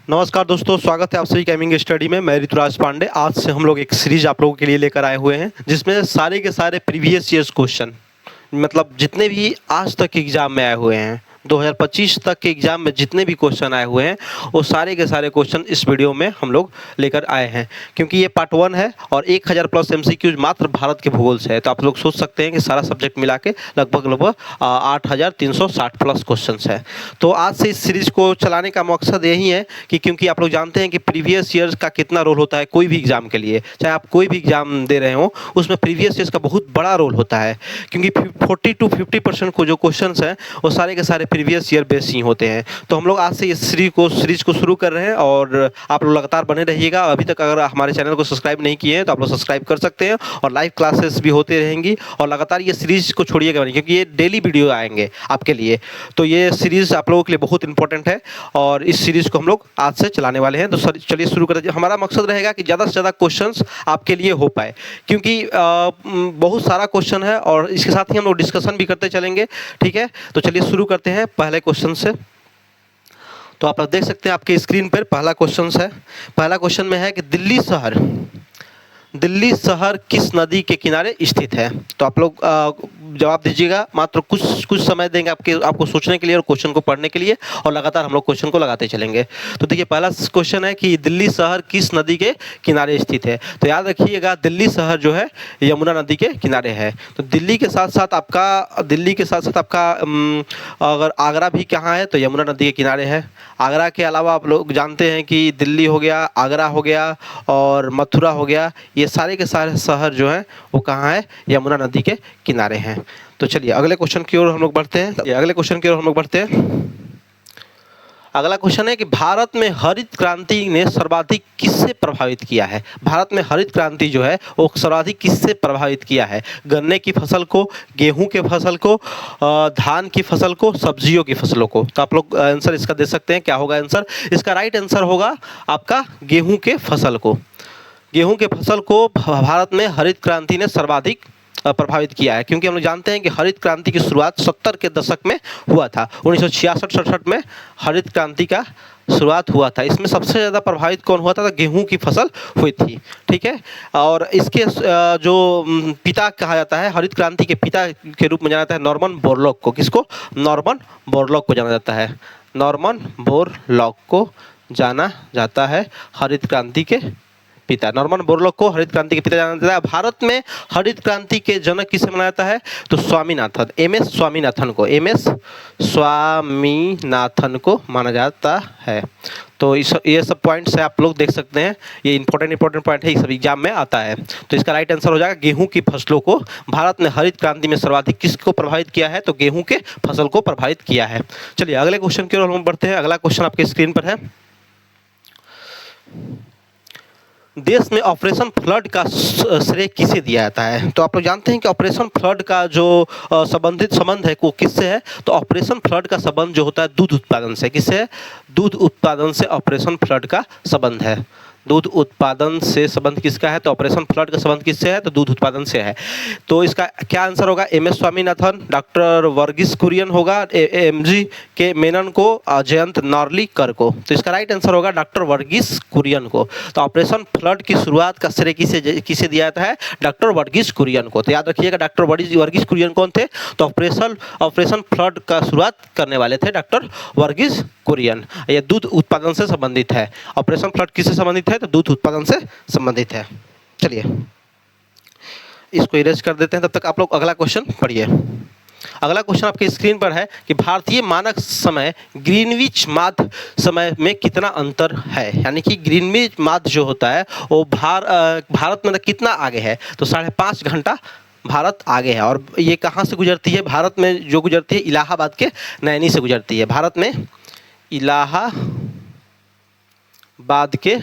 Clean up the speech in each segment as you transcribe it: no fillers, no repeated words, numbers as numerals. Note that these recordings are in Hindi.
नमस्कार दोस्तों, स्वागत है आप सभी गेमिंग स्टडी में। मैं ऋतुराज पांडे। आज से हम लोग एक सीरीज आप लोगों के लिए लेकर आए हुए हैं जिसमें सारे के सारे प्रीवियस ईयर्स क्वेश्चन, मतलब जितने भी आज तक एग्जाम में आए हुए हैं 2025 तक के एग्जाम में जितने भी क्वेश्चन आए हुए हैं वो सारे के सारे क्वेश्चन इस वीडियो में हम लोग लेकर आए हैं, क्योंकि ये पार्ट 1 है और 1000 प्लस एमसीक्यूज मात्र भारत के भूगोल से है। तो आप लोग सोच सकते हैं कि सारा सब्जेक्ट मिला के लगभग 8360 प्लस क्वेश्चन है। तो आज से इस सीरीज को चलाने का मकसद यही है कि क्योंकि आप लोग जानते हैं कि प्रीवियस ईयर्स का कितना रोल होता है कोई भी एग्जाम के लिए, चाहे आप कोई भी एग्जाम दे रहे हो उसमें प्रीवियस ईयर्स का बहुत बड़ा रोल होता है, क्योंकि 40 to 50% को जो क्वेश्चन हैं वो सारे के सारे प्रीवियस ईयर बेस ही होते हैं। तो हम लोग आज से इस सीरीज को शुरू कर रहे हैं और आप लोग लगातार बने रहिएगा। अभी तक अगर हमारे चैनल को सब्सक्राइब नहीं किए हैं तो आप लोग सब्सक्राइब कर सकते हैं और लाइव क्लासेस भी होते रहेंगी और लगातार ये सीरीज को छोड़िएगा नहीं, क्योंकि ये डेली वीडियो आएंगे आपके लिए। तो ये सीरीज आप लोगों के लिए बहुत इंपॉर्टेंट है और इस सीरीज को हम लोग आज से चलाने वाले हैं। तो चलिए शुरू करते हैं। हमारा मकसद रहेगा कि ज़्यादा से ज़्यादा क्वेश्चंस आपके लिए हो पाए, क्योंकि बहुत सारा क्वेश्चन है और इसके साथ ही हम लोग डिस्कशन भी करते चलेंगे। ठीक है, तो चलिए शुरू करते हैं पहले क्वेश्चन से। तो आप लोग देख सकते हैं आपके स्क्रीन पर पहला क्वेश्चन है। पहला क्वेश्चन में है कि दिल्ली शहर किस नदी के किनारे स्थित है। तो आप लोग जवाब दीजिएगा। मात्र कुछ समय देंगे आपको सोचने के लिए और क्वेश्चन को पढ़ने के लिए, और लगातार हम लोग क्वेश्चन को लगाते चलेंगे। तो देखिए पहला क्वेश्चन है कि दिल्ली शहर किस नदी के किनारे स्थित है। तो याद रखिएगा दिल्ली शहर जो है यमुना नदी के किनारे है। तो दिल्ली के साथ साथ आपका अगर आगरा भी कहाँ है तो यमुना नदी के किनारे है। आगरा के अलावा आप लोग जानते हैं कि दिल्ली हो गया, आगरा हो गया और मथुरा हो गया, ये सारे के सारे शहर जो हैं वो कहाँ है, यमुना नदी के किनारे हैं। तो चलिए अगले क्वेश्चन की ओर हम लोग बढ़ते हैं। अगला क्वेश्चन है कि भारत में हरित क्रांति ने सर्वाधिक किससे प्रभावित किया है। भारत में हरित क्रांति जो है वो सर्वाधिक किससे प्रभावित किया है। गन्ने की फसल को, गेहूं के फसल को, धान की फसल को, सब्जियों की फसलों को। तो आप लोग आंसर इसका दे सकते हैं। क्या होगा आंसर? इसका राइट आंसर होगा आपका गेहूं के फसल को। गेहूं के फसल को भारत में हरित क्रांति ने सर्वाधिक प्रभावित किया है, क्योंकि हम लोग जानते हैं कि हरित क्रांति की शुरुआत 70 के दशक में हुआ था। 1966-67 में हरित क्रांति का शुरुआत हुआ था। इसमें सबसे ज़्यादा प्रभावित कौन हुआ था? तो गेहूं की फसल हुई थी। ठीक है, और इसके जो पिता कहा जाता है, हरित क्रांति के पिता के रूप में जाना जाता है नॉर्मन बोरलॉग को। किसको? नॉर्मन बोरलॉग को जाना जाता है। नॉर्मन बोरलॉग को जाना जाता है हरित क्रांति के पिता। नॉर्मन बोरलॉग को हरित क्रांति के पिता जाना जाता है। भारत में हरित क्रांति के जनक किसे माना जाता है? तो स्वामीनाथन, एमएस स्वामीनाथन को माना जाता है। तो ये सब पॉइंट्स है, आप लोग देख सकते हैं। ये इंपॉर्टेंट पॉइंट है, ये सब एग्जाम में आता है। तो इसका राइट आंसर हो जाएगा गेहूं की फसलों को भारत ने हरित क्रांति में सर्वाधिक किसको प्रभावित किया है? तो गेहूं के फसल को प्रभावित किया है। चलिए अगले क्वेश्चन की ओर हम बढ़ते हैं। अगला क्वेश्चन आपके स्क्रीन पर है। देश में ऑपरेशन फ्लड का श्रेय किसे दिया जाता है। तो आप लोग जानते हैं कि ऑपरेशन फ्लड का जो संबंध है वो किससे है? तो ऑपरेशन फ्लड का संबंध जो होता है दूध उत्पादन से। किससे है? दूध उत्पादन से ऑपरेशन फ्लड का संबंध है। दूध उत्पादन से संबंध किसका है? तो ऑपरेशन फ्लड का संबंध किससे है? तो दूध उत्पादन से है। तो इसका क्या आंसर होगा? एमएस स्वामीनाथन, डॉक्टर वर्गीस कुरियन होगा, एमजी के मेनन को, जयंत नार्लिकर को। तो इसका राइट आंसर होगा डॉक्टर वर्गीस कुरियन को। तो ऑपरेशन फ्लड की शुरुआत का श्रेय किसे दिया जाता है? डॉक्टर वर्गीस कुरियन को। तो याद रखिएगा डॉक्टर वर्गीस कुरियन कौन थे? तो ऑपरेशन फ्लड का शुरुआत करने वाले थे डॉक्टर वर्गीस कुरियन। यह दूध उत्पादन से संबंधित है। ऑपरेशन फ्लड किससे संबंधित है? तो दूध उत्पादन से संबंधित है। चलिए इसको इरेज कर देते हैं, तब तक आप लोग अगला क्वेश्चन पढ़िए। अगला क्वेश्चन आपके स्क्रीन पर है कि भारतीय मानक समय ग्रीनविच माध्य समय में कितना अंतर है। यानी कि ग्रीनविच माध्य जो होता है वो भारत में कितना आगे है? तो 5.5 घंटा भारत आगे है। और ये कहाँ से गुजरती है? भारत में जो गुजरती है इलाहाबाद के नैनी से गुजरती है। भारत में इलाहाबाद के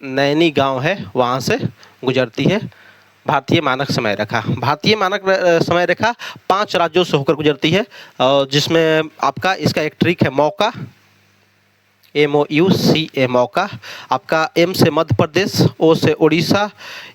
नैनी गांव है, वहाँ से गुजरती है भारतीय मानक समय रेखा। भारतीय मानक समय रेखा 5 राज्यों से होकर गुजरती है, जिसमें आपका इसका एक ट्रिक है मौका, MOUCA, मौका। आपका M से मध्य प्रदेश, O से उड़ीसा,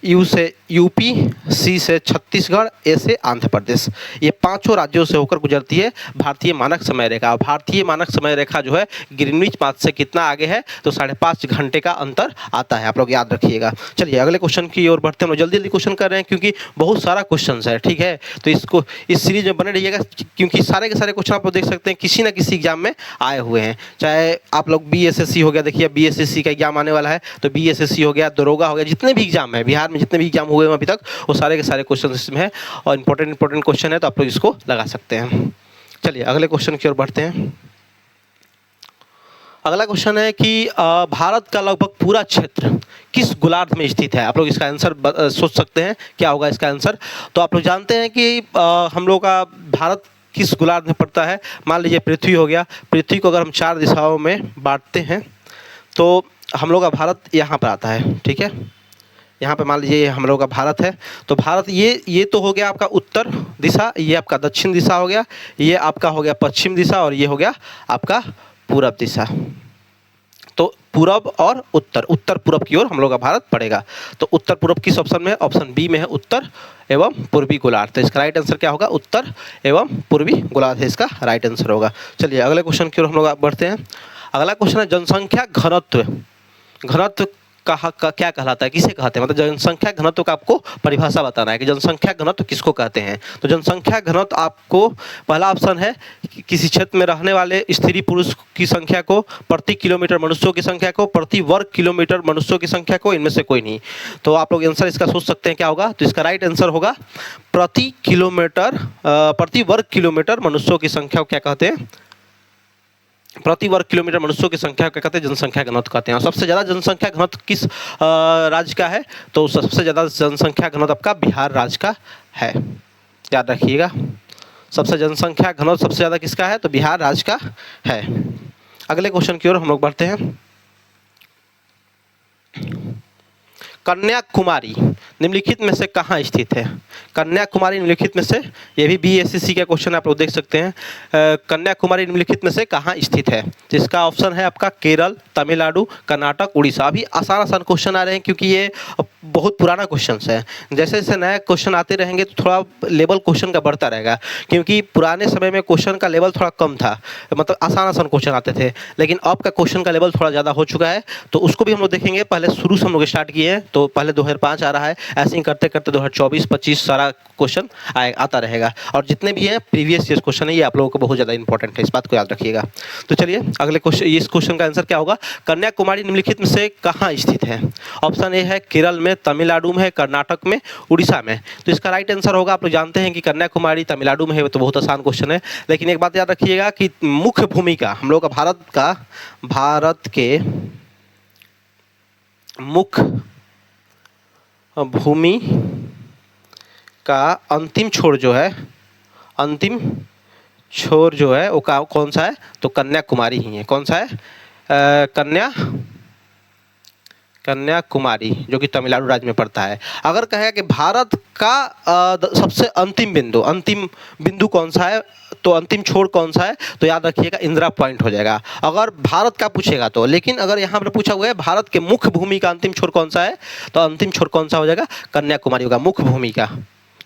यू से यूपी, सी से छत्तीसगढ़, ए से आंध्र प्रदेश। ये पांचों राज्यों से होकर गुजरती है भारतीय मानक समय रेखा। और भारतीय मानक समय रेखा जो है ग्रीनविच पाथ से कितना आगे है, तो 5.5 घंटे का अंतर आता है, आप लोग याद रखिएगा। चलिए अगले क्वेश्चन की ओर बढ़ते हैं। हम लोग जल्दी जल्दी क्वेश्चन कर रहे हैं क्योंकि बहुत सारा क्वेश्चन है, ठीक है। तो इसको इस सीरीज में बने रहिएगा क्योंकि सारे के सारे क्वेश्चन आप लोग देख सकते हैं किसी ना किसी एग्जाम में आए हुए हैं। चाहे आप लोग BSSC हो गया, देखिए BSSC का एग्जाम आने वाला है, तो BSSC हो गया, दरोगा हो गया, जितने भी एग्जाम है बिहार में, जितने भी एग्जाम हुए हैं अभी तक, वो सारे के सारे क्वेश्चन इसमें है और इंपॉर्टेंट क्वेश्चन है, तो आप लोग इसको लगा सकते हैं। चलिए अगले क्वेश्चन की ओर बढ़ते हैं। अगला क्वेश्चन है कि भारत का लगभग पूरा क्षेत्र किस गोलार्ध में स्थित है। आप लोग इसका आंसर सोच सकते हैं क्या होगा इसका आंसर। तो आप लोग जानते हैं कि हम लोग का भारत किस गोलार्ध में पड़ता है। मान लीजिए पृथ्वी हो गया, पृथ्वी को अगर हम 4 दिशाओं में बांटते हैं तो हम लोग का भारत यहाँ पर आता है, ठीक है। यहाँ पे मान लीजिए ये हम लोग का भारत है, तो भारत ये तो हो गया आपका उत्तर दिशा, ये आपका दक्षिण दिशा हो गया, ये आपका हो गया पश्चिम दिशा और ये हो गया आपका पूरब दिशा। तो पूरब और उत्तर, उत्तर पूरब की ओर हम लोग का भारत पड़ेगा। तो उत्तर पूरब किस ऑप्शन में है, ऑप्शन बी में है, उत्तर एवं पूर्वी गोलार्ध। तो इसका राइट आंसर क्या होगा, उत्तर एवं पूर्वी गोलार्ध है इसका राइट आंसर होगा। चलिए अगले क्वेश्चन की ओर हम लोग बढ़ते हैं। अगला क्वेश्चन है जनसंख्या घनत्व। घनत्व क्या कहलाता है, किसे कहते हैं, मतलब जनसंख्या घनत्व का आपको परिभाषा बताना है कि जनसंख्या घनत्व किसको कहते हैं। तो जनसंख्या घनत्व आपको पहला ऑप्शन है किसी क्षेत्र में रहने वाले स्त्री पुरुष की संख्या को, प्रति किलोमीटर मनुष्यों की संख्या को, प्रति वर्ग किलोमीटर मनुष्यों की संख्या को, इनमें से कोई नहीं। तो आप लोग आंसर इसका सोच सकते हैं क्या होगा। तो इसका राइट आंसर होगा प्रति वर्ग किलोमीटर मनुष्यों की संख्या को क्या कहते हैं, प्रति वर्ग किलोमीटर मनुष्यों की संख्या क्या कहते हैं, जनसंख्या घनत्व कहते हैं। और सबसे ज़्यादा जनसंख्या घनत्व किस राज्य का है, तो सबसे ज़्यादा जनसंख्या घनत्व आपका बिहार राज्य का है, याद रखिएगा। सबसे जनसंख्या घनत्व सबसे ज़्यादा किसका है, तो बिहार राज्य का है। अगले क्वेश्चन की ओर हम लोग बढ़ते हैं। कन्याकुमारी निम्नलिखित में से कहाँ स्थित है। कन्याकुमारी निम्नलिखित में से, ये भी BSSC का क्वेश्चन आप लोग देख सकते हैं। कन्याकुमारी निम्नलिखित में से कहाँ स्थित है। तो इसका ऑप्शन है आपका केरल, तमिलनाडु, कर्नाटक, उड़ीसा। अभी आसान आसान क्वेश्चन आ रहे हैं क्योंकि ये बहुत पुराना क्वेश्चन है। जैसे जैसे नए क्वेश्चन आते रहेंगे तो थोड़ा लेवल क्वेश्चन का बढ़ता रहेगा, क्योंकि पुराने समय में क्वेश्चन का लेवल थोड़ा कम था, मतलब आसान आसान क्वेश्चन आते थे, लेकिन अब का क्वेश्चन का लेवल थोड़ा ज़्यादा हो चुका है। तो उसको भी हम लोग देखेंगे। पहले शुरू से हम लोग स्टार्ट किए हैं, तो पहले 2005 आ रहा है, ऐसे ही करते करते 2024-25 सारा क्वेश्चन आता रहेगा। और जितने भी हैं प्रीवियस ईयर क्वेश्चन है, ये आप लोगों को बहुत ज़्यादा इंपॉर्टेंट है, इस बात को याद रखिएगा। तो चलिए अगले क्वेश्चन, इस क्वेश्चन का आंसर क्या होगा, कन्याकुमारी निम्नलिखित में से कहाँ स्थित है। ऑप्शन ए है केरल में, तमिलनाडु में, कर्नाटक में, उड़ीसा में। तो इसका राइट आंसर होगा, आप लोग जानते हैं कि कन्याकुमारी तमिलनाडु में है, तो बहुत आसान क्वेश्चन है। लेकिन एक बात याद रखिएगा कि मुख्य भूमिका हम लोग का भारत के मुख्य भूमि का अंतिम छोर जो है, अंतिम छोर जो है वो कौन सा है, तो कन्याकुमारी ही है। कौन सा है, कन्याकुमारी, जो कि तमिलनाडु राज्य में पड़ता है। अगर कहेगा कि भारत का सबसे अंतिम बिंदु कौन सा है, तो अंतिम छोर कौन सा है, तो याद रखिएगा इंदिरा पॉइंट हो जाएगा अगर भारत का पूछेगा तो। लेकिन अगर यहाँ पर पूछा हुआ है भारत के मुख्य भूमि का अंतिम छोर कौन सा है, तो अंतिम छोर कौन सा हो जाएगा, कन्याकुमारी होगा मुख्य भूमि का,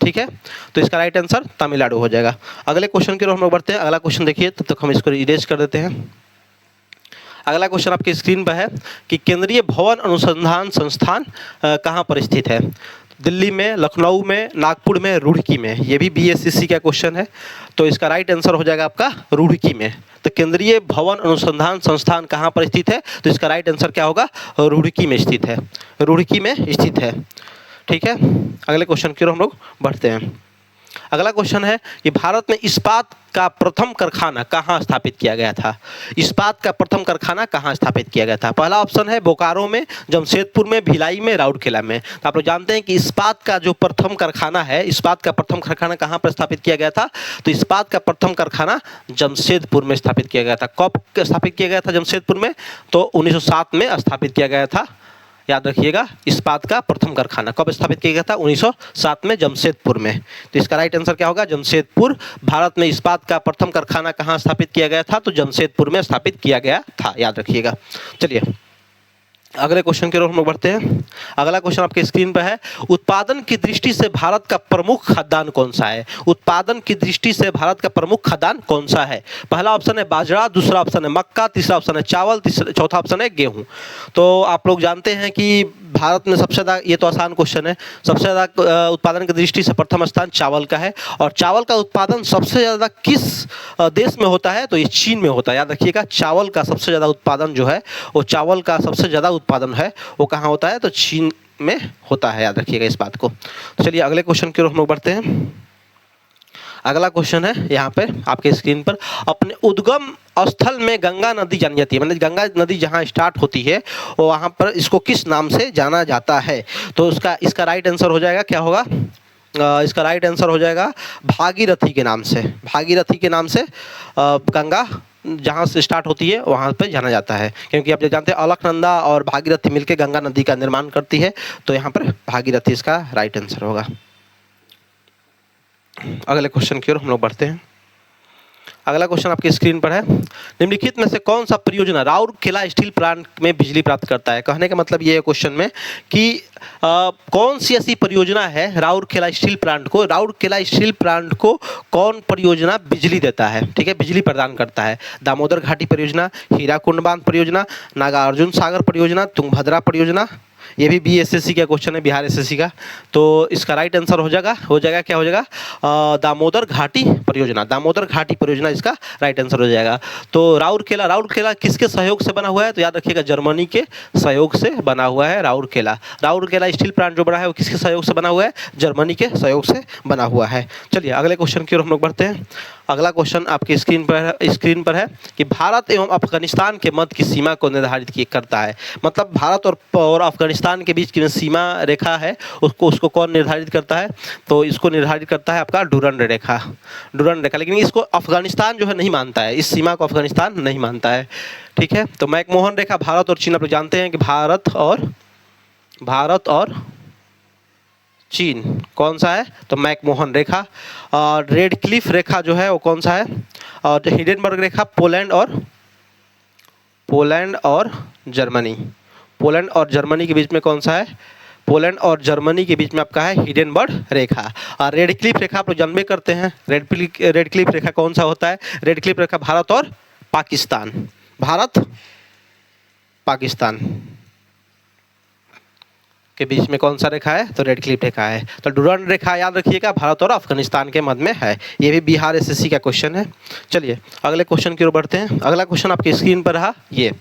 ठीक है। तो इसका राइट आंसर तमिलनाडु हो जाएगा। अगले क्वेश्चन की ओर हम लोग बढ़ते हैं। अगला क्वेश्चन देखिए, तब तक हम इसको इरेज कर देते हैं। अगला क्वेश्चन आपकी स्क्रीन पर है कि केंद्रीय भवन अनुसंधान संस्थान कहाँ पर स्थित है। दिल्ली में, लखनऊ में, नागपुर में, रुड़की में। ये भी BSSC का क्वेश्चन है। तो इसका राइट आंसर हो जाएगा आपका रुड़की में। तो केंद्रीय भवन अनुसंधान संस्थान कहाँ पर स्थित है, तो इसका राइट आंसर क्या होगा, रुड़की में स्थित है, रुड़की में स्थित है, ठीक है। अगले क्वेश्चन की ओर हम लोग बढ़ते हैं। अगला क्वेश्चन है कि भारत में इस्पात का प्रथम कारखाना कहाँ स्थापित किया गया था। इस्पात का प्रथम कारखाना कहाँ स्थापित किया गया था। पहला ऑप्शन है बोकारो में, जमशेदपुर में, भिलाई में, राउरकेला में। तो आप लोग जानते हैं कि इस्पात का जो प्रथम कारखाना है, इस्पात का प्रथम कारखाना कहाँ पर स्थापित किया गया था, तो इस्पात का प्रथम कारखाना जमशेदपुर में स्थापित किया गया था। कब स्थापित किया गया था जमशेदपुर में, तो 1907 में स्थापित किया गया था। याद रखिएगा, इस्पात का प्रथम कारखाना कब स्थापित किया गया था, 1907 में जमशेदपुर में। तो इसका राइट आंसर क्या होगा, जमशेदपुर। भारत में इस्पात का प्रथम कारखाना कहाँ स्थापित किया गया था, तो जमशेदपुर में स्थापित किया गया था, याद रखिएगा। चलिए अगले क्वेश्चन की ओर हम लोग बढ़ते हैं। अगला क्वेश्चन आपके स्क्रीन पर है, उत्पादन की दृष्टि से भारत का प्रमुख खाद्यान्न कौन सा है? उत्पादन की दृष्टि से भारत का प्रमुख खाद्यान्न कौन सा है? पहला ऑप्शन है बाजरा, दूसरा ऑप्शन है मक्का, तीसरा ऑप्शन है चावल, चौथा ऑप्शन है गेहूं। तो आप लोग जानते हैं कि भारत में सबसे ज़्यादा, ये तो आसान क्वेश्चन है, सबसे ज़्यादा उत्पादन की दृष्टि से प्रथम स्थान चावल का है। और चावल का उत्पादन सबसे ज़्यादा किस देश में होता है? तो ये चीन में होता है। याद रखिएगा, चावल का सबसे ज़्यादा उत्पादन जो है, वो चावल का सबसे ज़्यादा उत्पादन है वो कहाँ होता है? तो चीन में होता है। याद रखिएगा इस बात को। तो चलिए अगले क्वेश्चन की ओर हम लोग बढ़ते हैं। अगला क्वेश्चन है यहाँ पे आपके स्क्रीन पर, अपने उद्गम स्थल में गंगा नदी जानी जाती है, मतलब गंगा नदी जहाँ स्टार्ट होती है वो वहाँ पर इसको किस नाम से जाना जाता है? तो इसका राइट आंसर हो जाएगा, क्या होगा? इसका राइट आंसर हो जाएगा भागीरथी के नाम से। भागीरथी के नाम से गंगा जहाँ से स्टार्ट होती है वहाँ पे जाना जाता है, क्योंकि आप जानते हैं अलकनंदा और भागीरथी मिलकर गंगा नदी का निर्माण करती है। तो यहाँ पर भागीरथी इसका राइट आंसर होगा। अगले क्वेश्चन की ओर हम लोग बढ़ते हैं। अगला क्वेश्चन आपकी स्क्रीन पर है, निम्नलिखित में से कौन सा परियोजना राउरकेला स्टील प्लांट में बिजली प्राप्त करता है? कहने का मतलब ये है क्वेश्चन में कि कौन सी ऐसी परियोजना है राउरकेला स्टील प्लांट को कौन परियोजना बिजली देता है? ठीक है, बिजली प्रदान करता है। दामोदर घाटी परियोजना, हीराकुंड बांध परियोजना, नागार्जुन सागर परियोजना, तुंगभद्रा परियोजना। ये भी BSSC का क्वेश्चन है, बिहार SSC का। तो इसका राइट आंसर हो जाएगा क्या हो जाएगा? दामोदर घाटी परियोजना। दामोदर घाटी परियोजना इसका राइट आंसर हो जाएगा। तो राउरकेला किसके सहयोग से बना हुआ है? तो याद रखिएगा जर्मनी के सहयोग से बना हुआ है राउरकेला स्टील प्लांट जो बना है वो किसके सहयोग से बना हुआ है? जर्मनी के सहयोग से बना हुआ है। चलिए अगले क्वेश्चन की ओर हम लोग बढ़ते हैं। अगला क्वेश्चन आपकी स्क्रीन पर है कि भारत एवं अफगानिस्तान के मध्य की सीमा को निर्धारित करता है। मतलब भारत और अफगानिस्तान के बीच की सीमा रेखा है उसको कौन निर्धारित करता है? तो इसको निर्धारित करता है आपका डुरंड रेखा। लेकिन इसको अफगानिस्तान जो है नहीं मानता है, इस सीमा को अफगानिस्तान नहीं मानता है। ठीक है, तो मैकमोहन रेखा भारत और चीन, आप लोग जानते हैं कि भारत और चीन कौन सा है? तो मैकमोहन रेखा। और रेड क्लिफ रेखा जो है वो कौन सा है? और हिडेनबर्ग रेखा पोलैंड और जर्मनी के बीच में कौन सा है? पोलैंड और जर्मनी के बीच में आपका है हिडेनबर्ग रेखा। और रेड क्लिफ रेखा आप लोग जानबे करते हैं, रेड क्लिफ रेखा कौन सा होता है? रेड क्लिफ रेखा भारत और पाकिस्तान के बीच में कौन सा रेखा है? तो रेड क्लिफ रेखा है। तो डुरंड रेखा याद रखिएगा भारत और अफगानिस्तान के मध्य में है। ये भी बिहार SSC का क्वेश्चन है। चलिए अगले क्वेश्चन की ओर बढ़ते हैं। अगला क्वेश्चन आपकी स्क्रीन पर रहा, ये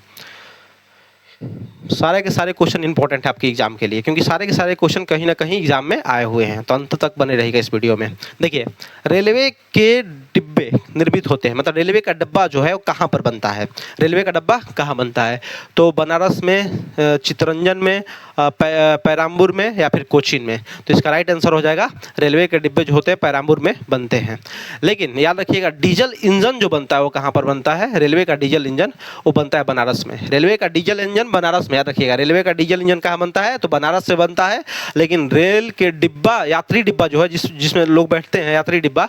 सारे के सारे क्वेश्चन इंपॉर्टेंट है आपके एग्जाम के लिए, क्योंकि सारे के सारे क्वेश्चन कहीं ना कहीं एग्जाम में आए हुए हैं। तो अंत तक बने रहेगा इस वीडियो में। देखिए, रेलवे के डिब्बे निर्मित होते हैं, मतलब रेलवे का डब्बा जो है वो कहाँ पर बनता है? रेलवे का डब्बा कहाँ बनता है? तो बनारस में, चित्तरंजन में, पेराम्बूर में या फिर कोचीन में। तो इसका राइट आंसर हो जाएगा रेलवे के डिब्बे जो होते हैं पेराम्बूर में बनते हैं। लेकिन याद रखिएगा डीजल इंजन जो बनता है वो कहाँ पर बनता है? रेलवे का डीजल इंजन वो बनता है बनारस में। रेलवे का डीजल इंजन बनारस में, याद रखिएगा रेलवे का डीजल इंजन कहाँ बनता है? तो बनारस से बनता है। लेकिन रेल के डिब्बा, यात्री डिब्बा जो है जिसमें लोग बैठते हैं, यात्री डिब्बा,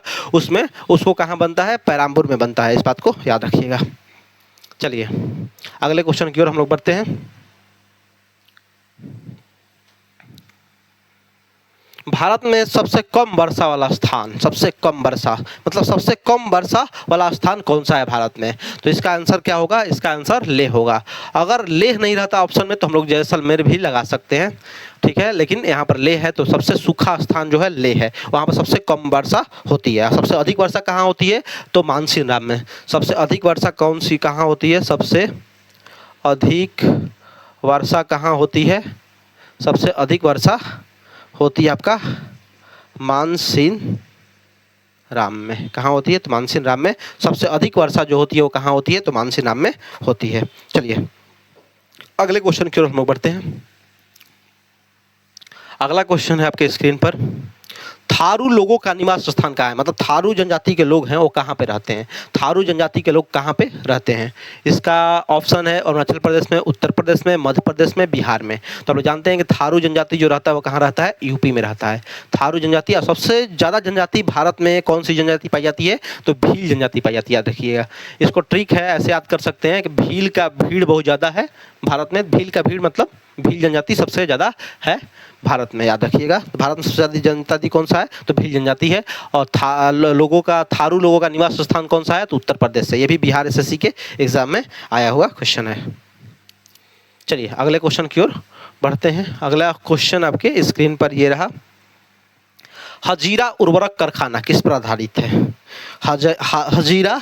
उसको कहाँ बनता है? पेराम्बूर में बनता है। इस बात को याद रखिएगा। चलिए अगले क्वेश्चन की ओर हम लोग बढ़ते हैं। भारत में सबसे कम वर्षा वाला स्थान, सबसे कम वर्षा वाला स्थान कौन सा है भारत में? तो इसका आंसर क्या होगा? इसका आंसर लेह होगा। अगर लेह नहीं रहता ऑप्शन में तो हम लोग जैसलमेर भी लगा सकते हैं, ठीक है, लेकिन यहाँ पर लेह है। तो सबसे सूखा स्थान जो है लेह है, वहाँ पर सबसे कम वर्षा होती है। सबसे अधिक वर्षा कहाँ होती है? तो मानसीन राम में। सबसे अधिक वर्षा कहाँ होती है? सबसे अधिक वर्षा कहाँ होती है? सबसे अधिक वर्षा होती है आपका मानसीन राम में। कहाँ होती है? तो मानसीन राम में सबसे अधिक वर्षा जो होती है वो कहाँ होती है? तो मानसीन राम में होती है। चलिए अगले क्वेश्चन की ओर हम लोग बढ़ते हैं। अगला क्वेश्चन है आपके स्क्रीन पर, थारू लोगों का निवास स्थान कहाँ है? मतलब थारू जनजाति के लोग हैं वो कहाँ पे रहते हैं? थारू जनजाति के लोग कहाँ पे रहते हैं? इसका ऑप्शन है अरुणाचल प्रदेश में, उत्तर प्रदेश में, मध्य प्रदेश में, बिहार में। तो आप लोग जानते हैं कि थारू जनजाति जो रहता है वो कहाँ रहता है? यूपी में रहता है थारू जनजाति। और सबसे ज़्यादा जनजाति भारत में कौन सी जनजाति पाई जाती है? तो भील जनजाति पाई जाती है। याद रखिएगा, इसको ट्रिक है, ऐसे याद कर सकते हैं कि भील का भीड़ बहुत ज़्यादा है, भारत में भील का भीड़ मतलब भील जनजाति सबसे ज़्यादा है भारत में, याद रखिएगा। भारत में सबसे ज़्यादा जनजाति कौन सा है, तो भील जनजाति है। और थारू लोगों का निवास स्थान कौन सा है, तो उत्तर प्रदेश से। ये भी बिहार एसएससी के एग्जाम में आया हुआ क्वेश्चन है। चलिए अगले क्वेश्चन की ओर बढ़ते हैं। अगला क्वेश्चन आपके स्क्रीन पर ये रहा, हजीरा उर्वरक कारखाना किस पर आधारित है। हजीरा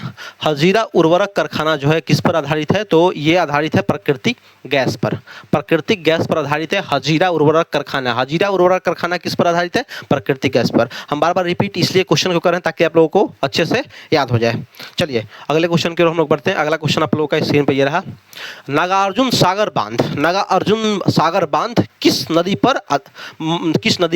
उर्वरक कारखाना जो है किस पर आधारित है, तो ये आधारित है प्राकृतिक गैस पर। प्राकृतिक गैस पर आधारित है हजीरा उर्वरक कारखाना। हजीरा उर्वरक कारखाना किस पर आधारित है, प्राकृतिक गैस पर। हम बार बार रिपीट इसलिए क्वेश्चन को कर रहे हैं ताकि आप लोगों को अच्छे से याद हो जाए। चलिए अगले क्वेश्चन की ओर हम लोग बढ़ते हैं। अगला क्वेश्चन आप लोगों का स्क्रीन पर ये रहा, नागार्जुन सागर बांध किस नदी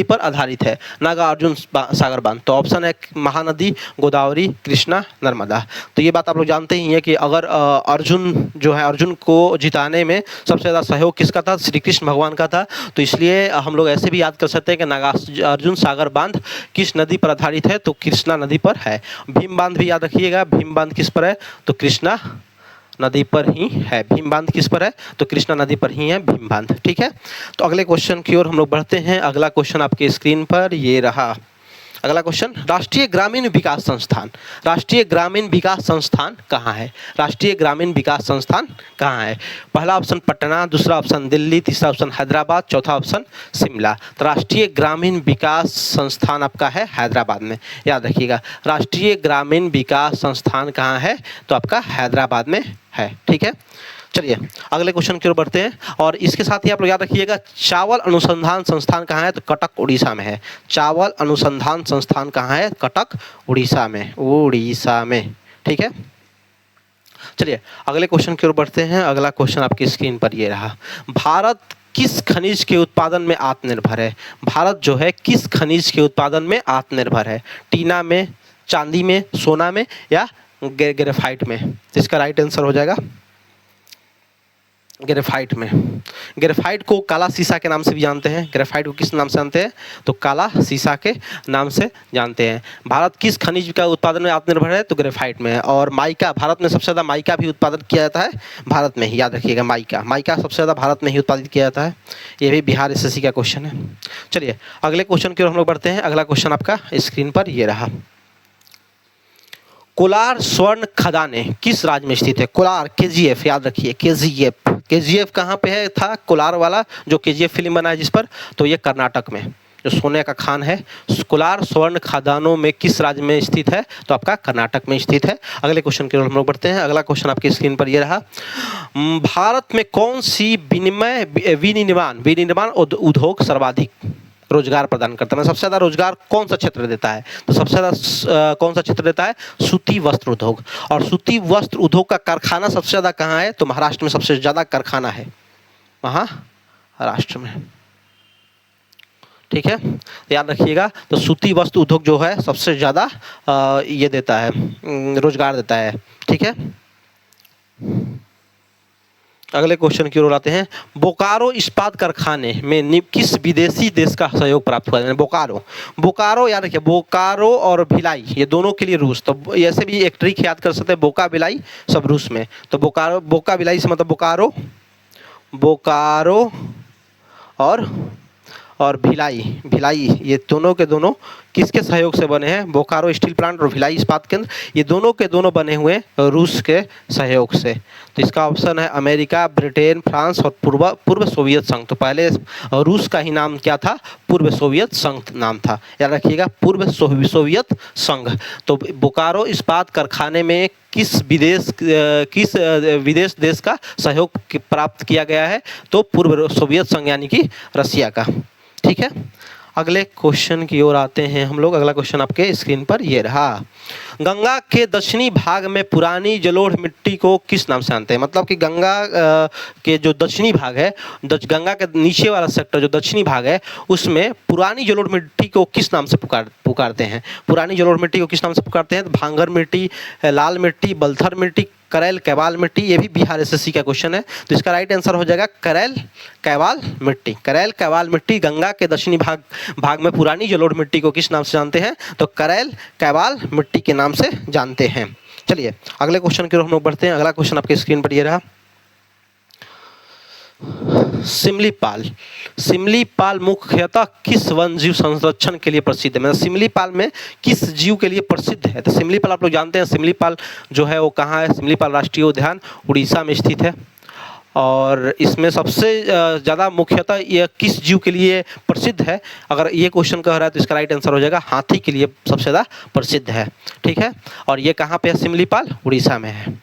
पर आधारित है। नागार्जुन सागर बांध, तो ऑप्शन है महानदी, गोदावरी, कृष्णा, नर्मदा। तो ये बात आप लोग जानते ही हैं कि अगर अर्जुन जो है, अर्जुन को जिताने में सबसे ज़्यादा सहयोग किसका था, श्री कृष्ण भगवान का था। तो इसलिए हम लोग ऐसे भी याद कर सकते हैं कि नागार्जुन सागर बांध किस नदी पर आधारित है, तो कृष्णा नदी पर है। भीम बांध भी याद रखिएगा, भीम बांध किस पर है, तो कृष्णा नदी पर ही है। भीम बांध किस पर है, तो कृष्णा नदी पर ही है भीम बांध। ठीक है, तो अगले क्वेश्चन की ओर हम लोग बढ़ते हैं। अगला क्वेश्चन आपके स्क्रीन पर ये रहा। अगला क्वेश्चन, राष्ट्रीय ग्रामीण विकास संस्थान कहाँ है। राष्ट्रीय ग्रामीण विकास संस्थान कहाँ है। पहला ऑप्शन पटना, दूसरा ऑप्शन दिल्ली, तीसरा ऑप्शन हैदराबाद, चौथा ऑप्शन शिमला। तो राष्ट्रीय ग्रामीण विकास संस्थान आपका है हैदराबाद में, याद रखिएगा। राष्ट्रीय ग्रामीण विकास संस्थान कहाँ है, तो आपका हैदराबाद में है। ठीक है, चलिए अगले क्वेश्चन की ओर बढ़ते हैं। और इसके साथ ही आप लोग याद रखिएगा, चावल अनुसंधान संस्थान कहाँ है, तो कटक उड़ीसा में है। चावल अनुसंधान संस्थान कहाँ है, कटक उड़ीसा में। ठीक है, चलिए अगले क्वेश्चन की ओर बढ़ते हैं। अगला क्वेश्चन आपकी स्क्रीन पर ये रहा, भारत किस खनिज के उत्पादन में आत्मनिर्भर है। भारत जो है किस खनिज के उत्पादन में आत्मनिर्भर है, टीना में, चांदी में, सोना में या ग्रेफाइट में। इसका राइट आंसर हो जाएगा ग्रेफाइट में। ग्रेफाइट को काला शीशा के नाम से भी जानते हैं। ग्रेफाइट को किस नाम से जानते हैं, तो काला शीशा के नाम से जानते हैं। भारत किस खनिज का उत्पादन में आत्मनिर्भर है, तो ग्रेफाइट में है। और माइका, भारत में सबसे ज़्यादा माइका भी उत्पादन किया जाता है भारत में ही, याद रखिएगा। माइका सबसे ज़्यादा भारत में ही उत्पादित किया जाता है। ये भी बिहार एसएससी का क्वेश्चन है। चलिए अगले क्वेश्चन की ओर हम लोग बढ़ते हैं। अगला क्वेश्चन आपका स्क्रीन पर ये रहा, कोलार स्वर्ण खदानें किस राज्य में स्थित है। कोलार, केजीएफ, याद रखिए केजीएफ कहाँ पे है था, कोलार वाला जो केजीएफ फिल्म बना है जिस पर, तो ये कर्नाटक में जो सोने का खान है। कोलार स्वर्ण खदानों में किस राज्य में स्थित है, तो आपका कर्नाटक में स्थित है। अगले क्वेश्चन की ओर हम लोग बढ़ते हैं। अगला क्वेश्चन आपकी स्क्रीन पर ये रहा, भारत में कौन सी विनिर्माण उद्योग सर्वाधिक रोजगार प्रदान करता है। सबसे ज़्यादा रोजगार कौन सा क्षेत्र देता है, तो सबसे ज़्यादा कौन सा क्षेत्र देता है, सूती वस्त्र उद्योग। और सूती वस्त्र उद्योग का कारखाना सबसे ज़्यादा कहाँ है, तो महाराष्ट्र में सबसे ज़्यादा कारखाना है, महाराष्ट्र में। ठीक है, याद रखिएगा। तो सूती वस्त्र उद्योग जो है सबसे ज़्यादा ये देता है, रोजगार देता है। ठीक है, अगले क्वेश्चन की ओर आते हैं। बोकारो इस्पात कारखाने में किस विदेशी देश का सहयोग प्राप्त हुआ है। बोकारो याद रखिए, बोकारो और भिलाई ये दोनों के लिए रूस। तो ऐसे भी एक ट्रिक याद कर सकते हैं, बोका भिलाई सब रूस में। तो बोका भिलाई से मतलब बोकारो और भिलाई ये दोनों के दोनों किसके सहयोग से बने हैं। बोकारो स्टील प्लांट और भिलाई इस्पात केंद्र ये दोनों के दोनों बने हुए रूस के सहयोग से। तो इसका ऑप्शन है अमेरिका, ब्रिटेन, फ्रांस और पूर्व सोवियत संघ। तो पहले रूस का ही नाम क्या था, पूर्व सोवियत संघ नाम था, याद रखिएगा, पूर्व सोवियत संघ। तो बोकारो इस्पात कारखाने में किस विदेश देश का सहयोग प्राप्त किया गया है, तो पूर्व सोवियत संघ यानी कि रसिया का। ठीक है, अगले क्वेश्चन की ओर आते हैं हम लोग। अगला क्वेश्चन आपके स्क्रीन पर ये रहा, गंगा के दक्षिणी भाग में पुरानी जलोढ़ मिट्टी को किस नाम से जानते हैं। मतलब कि गंगा के जो दक्षिणी भाग है, गंगा के नीचे वाला सेक्टर जो दक्षिणी भाग है, उसमें पुरानी जलोढ़ मिट्टी को किस नाम से पुकारते हैं। पुरानी जलोढ़ मिट्टी को किस नाम से पुकारते हैं, तो भांगर मिट्टी, लाल मिट्टी, बलथर मिट्टी, करेल कैवाल मिट्टी। ये भी बिहार एसएससी का क्वेश्चन है। तो इसका राइट आंसर हो जाएगा करेल कैवाल मिट्टी। करेल कैवाल मिट्टी गंगा के दक्षिणी भाग में पुरानी जलोढ़ मिट्टी को किस नाम से जानते हैं, तो करेल कैवाल मिट्टी के नाम से जानते हैं। चलिए अगले क्वेश्चन की ओर हम लोग बढ़ते हैं। अगला क्वेश्चन आपके स्क्रीन पर ये रहा, सिमलीपाल। सिमलीपाल मुख्यतः किस वन जीव संरक्षण के लिए प्रसिद्ध है, मतलब सिमलीपाल में किस जीव के लिए प्रसिद्ध है? तो सिमलीपाल आप लोग जानते हैं, सिमलीपाल जो है वो कहाँ है? सिमलीपाल राष्ट्रीय उद्यान उड़ीसा में स्थित है। और इसमें सबसे ज़्यादा मुख्यतः यह किस जीव के लिए प्रसिद्ध है? अगर ये क्वेश्चन कह रहा है तो इसका राइट आंसर हो जाएगा हाथी के लिए सबसे ज़्यादा प्रसिद्ध है। ठीक है, और ये कहाँ पे है? सिमलीपाल उड़ीसा में है।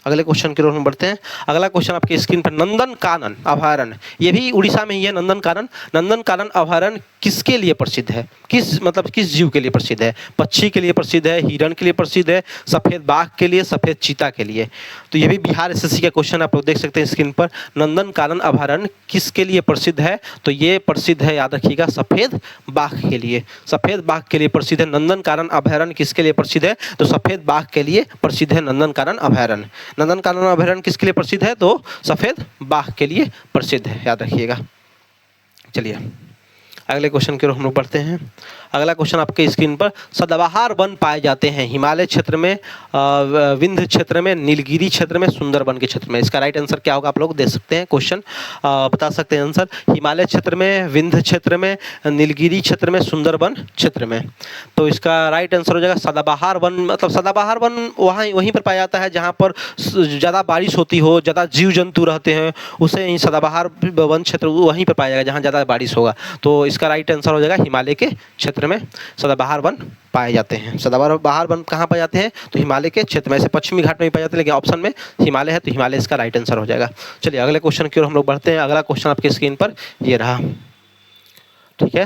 अगले क्वेश्चन की ओर हम बढ़ते हैं। अगला क्वेश्चन आपके स्क्रीन पर, नंदनकानन अभयारण्य, ये भी उड़ीसा में ही है। नंदनकानन, नंदनकानन अभयारण्य किसके लिए प्रसिद्ध है? किस मतलब किस जीव के लिए प्रसिद्ध है? पक्षी के लिए प्रसिद्ध है, हिरण के लिए प्रसिद्ध है, सफ़ेद बाघ के लिए, सफ़ेद चीता के लिए? तो ये भी बिहार एसएससी का क्वेश्चन आप लोग देख सकते हैं स्क्रीन पर। नंदनकानन अभयारण्य किसके लिए प्रसिद्ध है? तो ये प्रसिद्ध है, याद रखिएगा, सफ़ेद बाघ के लिए। सफ़ेद बाघ के लिए प्रसिद्ध है नंदनकानन अभयारण्य। किसके लिए प्रसिद्ध है? तो सफ़ेद बाघ के लिए प्रसिद्ध है नंदनकानन अभयारण्य। नंदनकानन अभयारण्य किसके लिए प्रसिद्ध है? तो सफ़ेद बाघ के लिए प्रसिद्ध है, याद रखिएगा। चलिए अगले क्वेश्चन की ओर हम लोग बढ़ते हैं। अगला क्वेश्चन आपके स्क्रीन पर, सदाबहार वन पाए जाते हैं हिमालय क्षेत्र में, विंध्य क्षेत्र में, नीलगिरी क्षेत्र में, सुंदरबन के क्षेत्र में? इसका राइट आंसर क्या होगा? आप लोग दे सकते हैं, क्वेश्चन बता सकते हैं आंसर। हिमालय क्षेत्र में, विंध्य क्षेत्र में, नीलगिरी क्षेत्र में, सुंदरबन क्षेत्र में? तो इसका राइट आंसर हो जाएगा सदाबहार वन। मतलब सदाबहार वन वहीं पर पाया जाता है जहाँ पर ज़्यादा बारिश होती हो, ज़्यादा जीव जंतु रहते हैं, उसे ही सदाबहार वन क्षेत्र वहीं पर पाया जाएगा जहाँ ज़्यादा बारिश होगा। तो इसका राइट आंसर हो जाएगा हिमालय के क्षेत्र में सदाबहार वन पाए जाते हैं। सदाबहार वन कहाँ पाए जाते हैं? तो हिमालय के क्षेत्र में। ऐसे पश्चिमी घाट में पाए जाते हैं, लेकिन ऑप्शन में हिमालय है, तो हिमालय इसका राइट आंसर हो जाएगा। चलिए अगले क्वेश्चन की ओर हम लोग बढ़ते हैं। अगला क्वेश्चन आपके स्क्रीन पर ये रहा। ठीक है,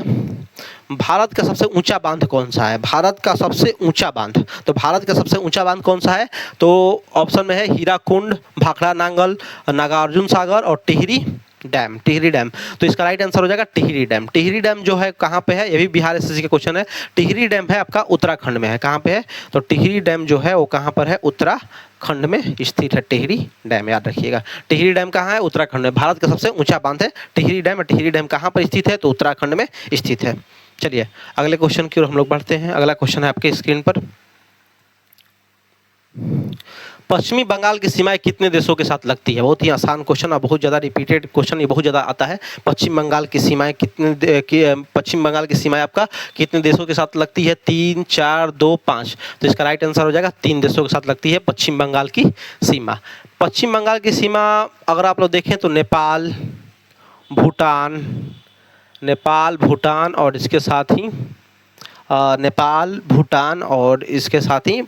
भारत का सबसे ऊंचा बांध कौन सा है? भारत का सबसे ऊंचा बांध, तो भारत का सबसे ऊंचा बांध कौन सा है? तो ऑप्शन में है हीराकुंड, भाखड़ा नांगल, नागार्जुन सागर और टिहरी डैम। टिहरी डैम, तो इसका राइट आंसर हो जाएगा टिहरी डैम। टिहरी डैम जो है कहाँ पे है? ये भी बिहार एसएससी का क्वेश्चन है। टिहरी डैम है आपका उत्तराखंड में है। कहाँ पे है? तो टिहरी डैम जो है वो कहाँ पर है? उत्तराखंड में स्थित है टिहरी डैम, याद रखिएगा। टिहरी डैम कहाँ है? उत्तराखंड में। भारत का सबसे ऊंचा बांध है टिहरी डैम। टिहरी डैम कहाँ पर स्थित है? तो उत्तराखंड में स्थित है। चलिए अगले क्वेश्चन की ओर हम लोग बढ़ते हैं। अगला क्वेश्चन है आपके स्क्रीन पर, पश्चिमी बंगाल की सीमाएं कितने देशों के साथ लगती है? बहुत ही आसान क्वेश्चन और बहुत ज़्यादा रिपीटेड क्वेश्चन, ये बहुत ज़्यादा आता है। पश्चिम बंगाल की सीमाएं पश्चिम बंगाल की सीमाएं आपका कितने देशों के साथ लगती है? 3, 4, 2, 5? तो इसका राइट आंसर हो जाएगा 3 देशों के साथ लगती है पश्चिम बंगाल की सीमा। पश्चिम बंगाल की सीमा अगर आप लोग देखें तो नेपाल, भूटान और इसके साथ ही नेपाल, भूटान और इसके साथ ही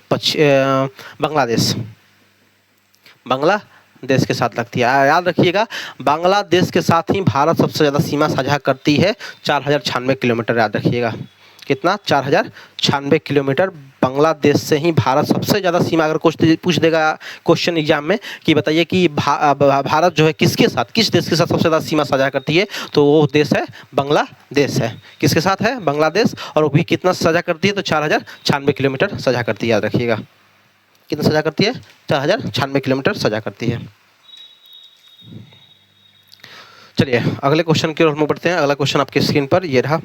बांग्लादेश के साथ लगती है। याद रखिएगा, बांग्लादेश के साथ ही भारत सबसे ज़्यादा सीमा साझा करती है, 4096 किलोमीटर। याद रखिएगा कितना? 4096 किलोमीटर। बांग्लादेश से ही भारत सबसे ज़्यादा सीमा, अगर पूछ देगा क्वेश्चन एग्जाम में कि बताइए कि भारत जो है किस देश के साथ सबसे ज़्यादा सीमा साझा करती है, तो वो देश है बांग्लादेश है। किसके साथ है? बांग्लादेश। और वो भी कितना साझा करती है? तो 4096 किलोमीटर साझा करती है। याद रखिएगा कितना सजा करती है? 4096 किलोमीटर सजा करती है। चलिए अगले क्वेश्चन की ओर हम बढ़ते हैं। अगला क्वेश्चन आपके स्क्रीन पर ये रहा।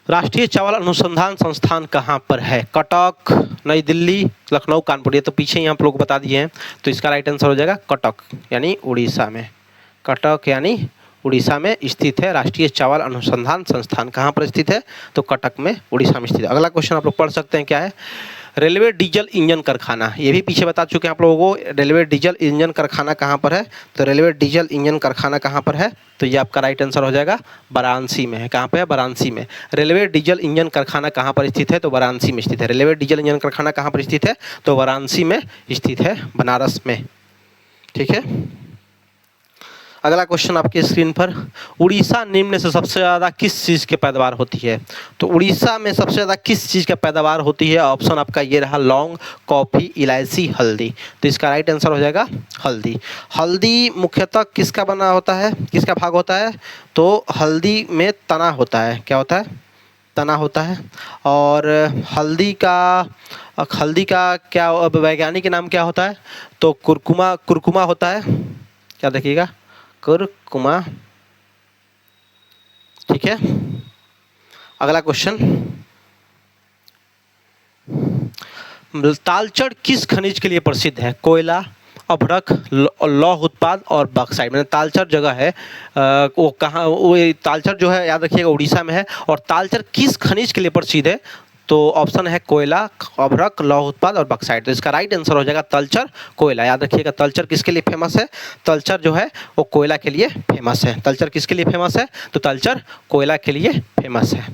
राष्ट्रीय चावल अनुसंधान संस्थान कहाँ पर है? कटक, नई दिल्ली, लखनऊ, कानपुर? ये तो पीछे ही आप लोग बता दिए हैं। तो इसका राइट आंसर हो जाएगा कटक, यानी उड़ीसा में। कटक यानी उड़ीसा में स्थित है राष्ट्रीय चावल अनुसंधान संस्थान। कहाँ पर स्थित है? तो कटक में, उड़ीसा में स्थित है। अगला क्वेश्चन आप लोग पढ़ सकते हैं, क्या है? रेलवे डीजल इंजन कारखाना, ये भी पीछे बता चुके हैं आप लोगों को। रेलवे डीजल इंजन कारखाना कहाँ पर है? तो रेलवे डीजल इंजन कारखाना कहाँ पर है? तो ये आपका राइट आंसर हो जाएगा वाराणसी में है। कहाँ पे है? वाराणसी में। रेलवे डीजल इंजन कारखाना कहाँ पर स्थित है? तो वाराणसी में स्थित है। रेलवे डीजल इंजन कारखाना कहाँ पर स्थित है? तो वाराणसी में स्थित है, बनारस में। ठीक है, अगला क्वेश्चन आपकी स्क्रीन पर, उड़ीसा निम्न से सबसे ज़्यादा किस चीज़ की पैदावार होती है? तो उड़ीसा में सबसे ज़्यादा किस चीज़ की पैदावार होती है? ऑप्शन आपका ये रहा, लौंग, कॉफ़ी, इलायची, हल्दी। तो इसका राइट आंसर हो जाएगा हल्दी। हल्दी मुख्यतः किसका बना होता है, किसका भाग होता है? तो हल्दी में तना होता है। क्या होता है? तना होता है। और हल्दी का क्या वैज्ञानिक नाम क्या होता है? तो कुरकुमा होता है। क्या देखिएगा? कुरकुमा। ठीक है, अगला क्वेश्चन, तालचर किस खनिज के लिए प्रसिद्ध है? कोयला, अभ्रक, लौह उत्पाद और बॉक्साइट। मैंने तालचर जगह है वो कहाँ, वो तालचर जो है याद रखिएगा उड़ीसा में है। और तालचर किस खनिज के लिए प्रसिद्ध है? तो ऑप्शन है कोयला, अभ्रक, लौह उत्पाद और बॉक्साइट। तो इसका राइट आंसर हो जाएगा तलचर, कोयला। याद रखिएगा तलचर किसके लिए फेमस है? तलचर जो है वो कोयला के लिए फेमस है। तलचर किसके लिए फेमस है? तो तलचर कोयला के लिए फेमस है।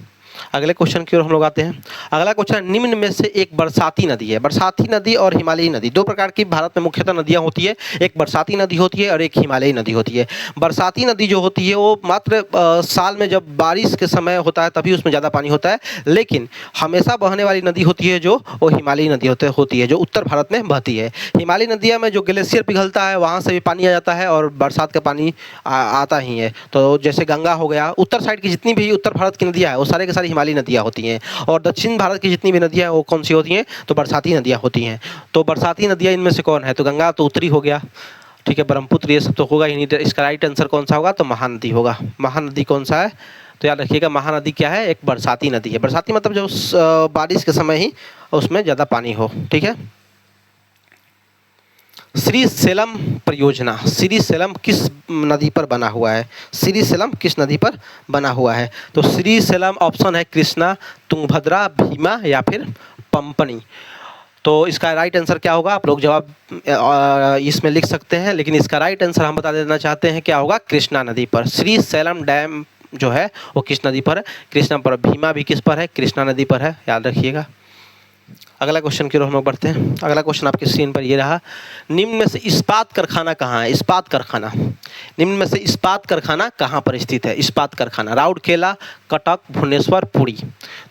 अगले क्वेश्चन की ओर हम लोग आते हैं। अगला क्वेश्चन, निम्न में से एक बरसाती नदी है। बरसाती नदी और हिमालयी नदी दो प्रकार की भारत में मुख्यतः नदियां होती है। एक बरसाती नदी होती है और एक हिमालयी नदी होती है। बरसाती नदी जो होती है वो मात्र साल में जब बारिश के समय होता है तभी उसमें ज़्यादा पानी होता है। लेकिन हमेशा बहने वाली नदी होती है जो वो हिमालयी नदी होती है जो उत्तर भारत में बहती है। हिमालयी नदियाँ में जो ग्लेशियर पिघलता है वहाँ से भी पानी आ जाता है और बरसात का पानी आता ही है। तो जैसे गंगा हो गया, उत्तर साइड की जितनी भी उत्तर भारत की नदियाँ हैं वो सारे के सारी हिमालयी नदियाँ होती हैं। और दक्षिण भारत की जितनी भी नदियाँ हैं वो कौन सी होती हैं? तो बरसाती नदियाँ होती हैं। तो बरसाती नदियाँ इनमें से कौन है? तो गंगा तो उत्तरी हो गया, ठीक है, ब्रह्मपुत्र ये सब तो होगा ही नहीं। इसका राइट आंसर कौन सा होगा? तो महानदी होगा। महानदी कौन सा है? तो याद रखिएगा महानदी क्या है? एक बरसाती नदी है। बरसाती मतलब जो बारिश के समय ही उसमें ज़्यादा पानी हो, ठीक है। श्रीशैलम परियोजना, श्रीशैलम किस नदी पर बना हुआ है? श्रीशैलम किस नदी पर बना हुआ है? तो श्रीशैलम ऑप्शन है कृष्णा, तुंगभद्रा, भीमा या फिर पंपनी। तो इसका राइट आंसर क्या होगा? आप लोग जवाब इसमें लिख सकते हैं, लेकिन इसका राइट आंसर हम बता देना चाहते हैं क्या होगा? कृष्णा नदी पर। श्रीशैलम डैम जो है वो किस नदी पर है? कृष्णा पर। भीमा भी किस पर है? कृष्णा नदी पर है, याद रखिएगा। अगला क्वेश्चन की ओर हम लोग बढ़ते हैं। अगला क्वेश्चन आपके स्क्रीन पर ये रहा, निम्न में से इस्पात कारखाना कहाँ है? इस्पात कारखाना, निम्न में से इस्पात कारखाना कहाँ पर स्थित है? इस्पात कारखाना राउरकेला, कटक, भुवनेश्वर, पुरी।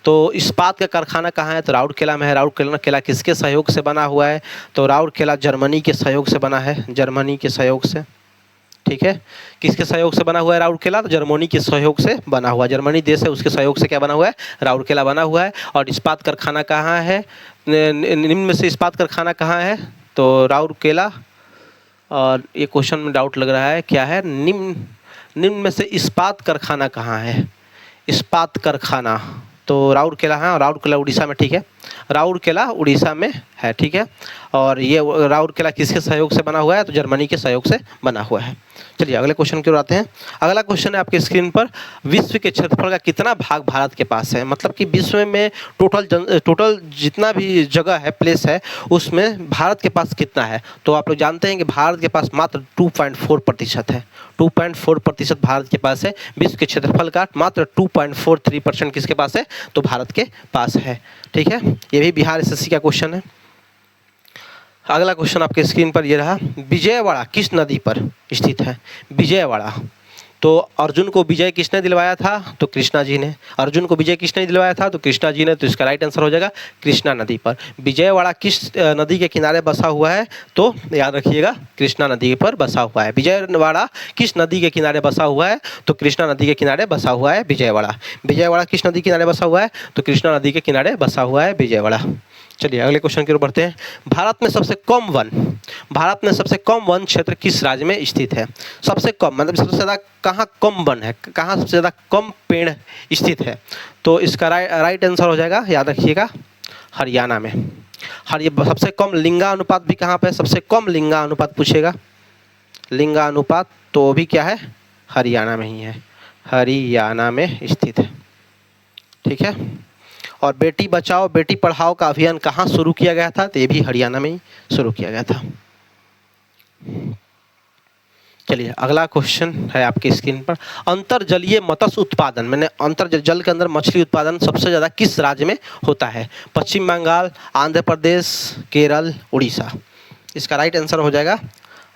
तो इस्पात का कारखाना कहाँ है? तो राउरकेला में है। राउरकेला किसके सहयोग से बना हुआ है? तो राउरकेला जर्मनी के सहयोग से बना है, जर्मनी के सहयोग से, ठीक है। किसके सहयोग से बना हुआ है राउरकेला? तो जर्मनी के सहयोग से बना हुआ, जर्मनी देश है उसके सहयोग से क्या बना हुआ है? राउरकेला बना हुआ है। और इस्पात कारखाना कहाँ है? निम्न में से इस्पात कारखाना कहाँ है? तो राउरकेला। और ये क्वेश्चन में डाउट लग रहा है, क्या है? निम्न में से इस्पात कारखाना कहाँ है? इस्पात कारखाना तो राउरकेला है, और राउरकेला उड़ीसा में, ठीक है। राउरकेला उड़ीसा में है, ठीक है। और ये राउरकेला किसके सहयोग से बना हुआ है? तो जर्मनी के सहयोग से बना हुआ है। चलिए अगले क्वेश्चन की ओर आते हैं। अगला क्वेश्चन है आपके स्क्रीन पर, विश्व के क्षेत्रफल का कितना भाग भारत के पास है? मतलब कि विश्व में टोटल जितना भी जगह है, प्लेस है, उसमें भारत के पास कितना है? तो आप लोग जानते हैं कि भारत के पास मात्र 2.4% है। 2.4% भारत के पास है। विश्व के क्षेत्रफल का मात्र 2.43% किसके पास है? तो भारत के पास है, ठीक है। ये भी बिहार एसएससी का क्वेश्चन है। अगला क्वेश्चन आपके स्क्रीन पर ये रहा, विजयवाड़ा किस नदी पर स्थित है? विजयवाड़ा। तो अर्जुन को विजय किसने दिलवाया था? तो कृष्णा जी ने। अर्जुन को विजय किसने दिलवाया था? तो कृष्णा जी ने। तो इसका राइट आंसर हो जाएगा कृष्णा नदी पर। विजयवाड़ा किस नदी के किनारे बसा हुआ है? तो याद रखिएगा कृष्णा नदी पर बसा हुआ है। विजयवाड़ा किस नदी के किनारे बसा हुआ है? तो कृष्णा नदी के किनारे बसा हुआ है विजयवाड़ा। विजयवाड़ा किस नदी के किनारे बसा हुआ है? तो कृष्णा नदी के किनारे बसा हुआ है विजयवाड़ा। चलिए अगले क्वेश्चन की ओर बढ़ते हैं। भारत में सबसे कम वन क्षेत्र किस राज्य में स्थित है? सबसे कम मतलब सबसे ज़्यादा कहाँ कम वन है, कहाँ सबसे ज़्यादा कम पेड़ स्थित है? तो इसका राइट आंसर हो जाएगा, याद रखिएगा, हरियाणा में। सबसे कम लिंगानुपात भी कहाँ पे? सबसे कम लिंगानुपात पूछेगा, लिंगानुपात, तो भी क्या है? हरियाणा में ही है, हरियाणा में स्थित है, ठीक है। और बेटी बचाओ बेटी पढ़ाओ का अभियान कहाँ शुरू किया गया था? तो ये भी हरियाणा में ही शुरू किया गया था। चलिए अगला क्वेश्चन है आपके स्क्रीन पर, अंतर्जलीय मत्स्य उत्पादन, मैंने जल के अंदर मछली उत्पादन सबसे ज़्यादा किस राज्य में होता है? पश्चिम बंगाल, आंध्र प्रदेश, केरल, उड़ीसा। इसका राइट आंसर हो जाएगा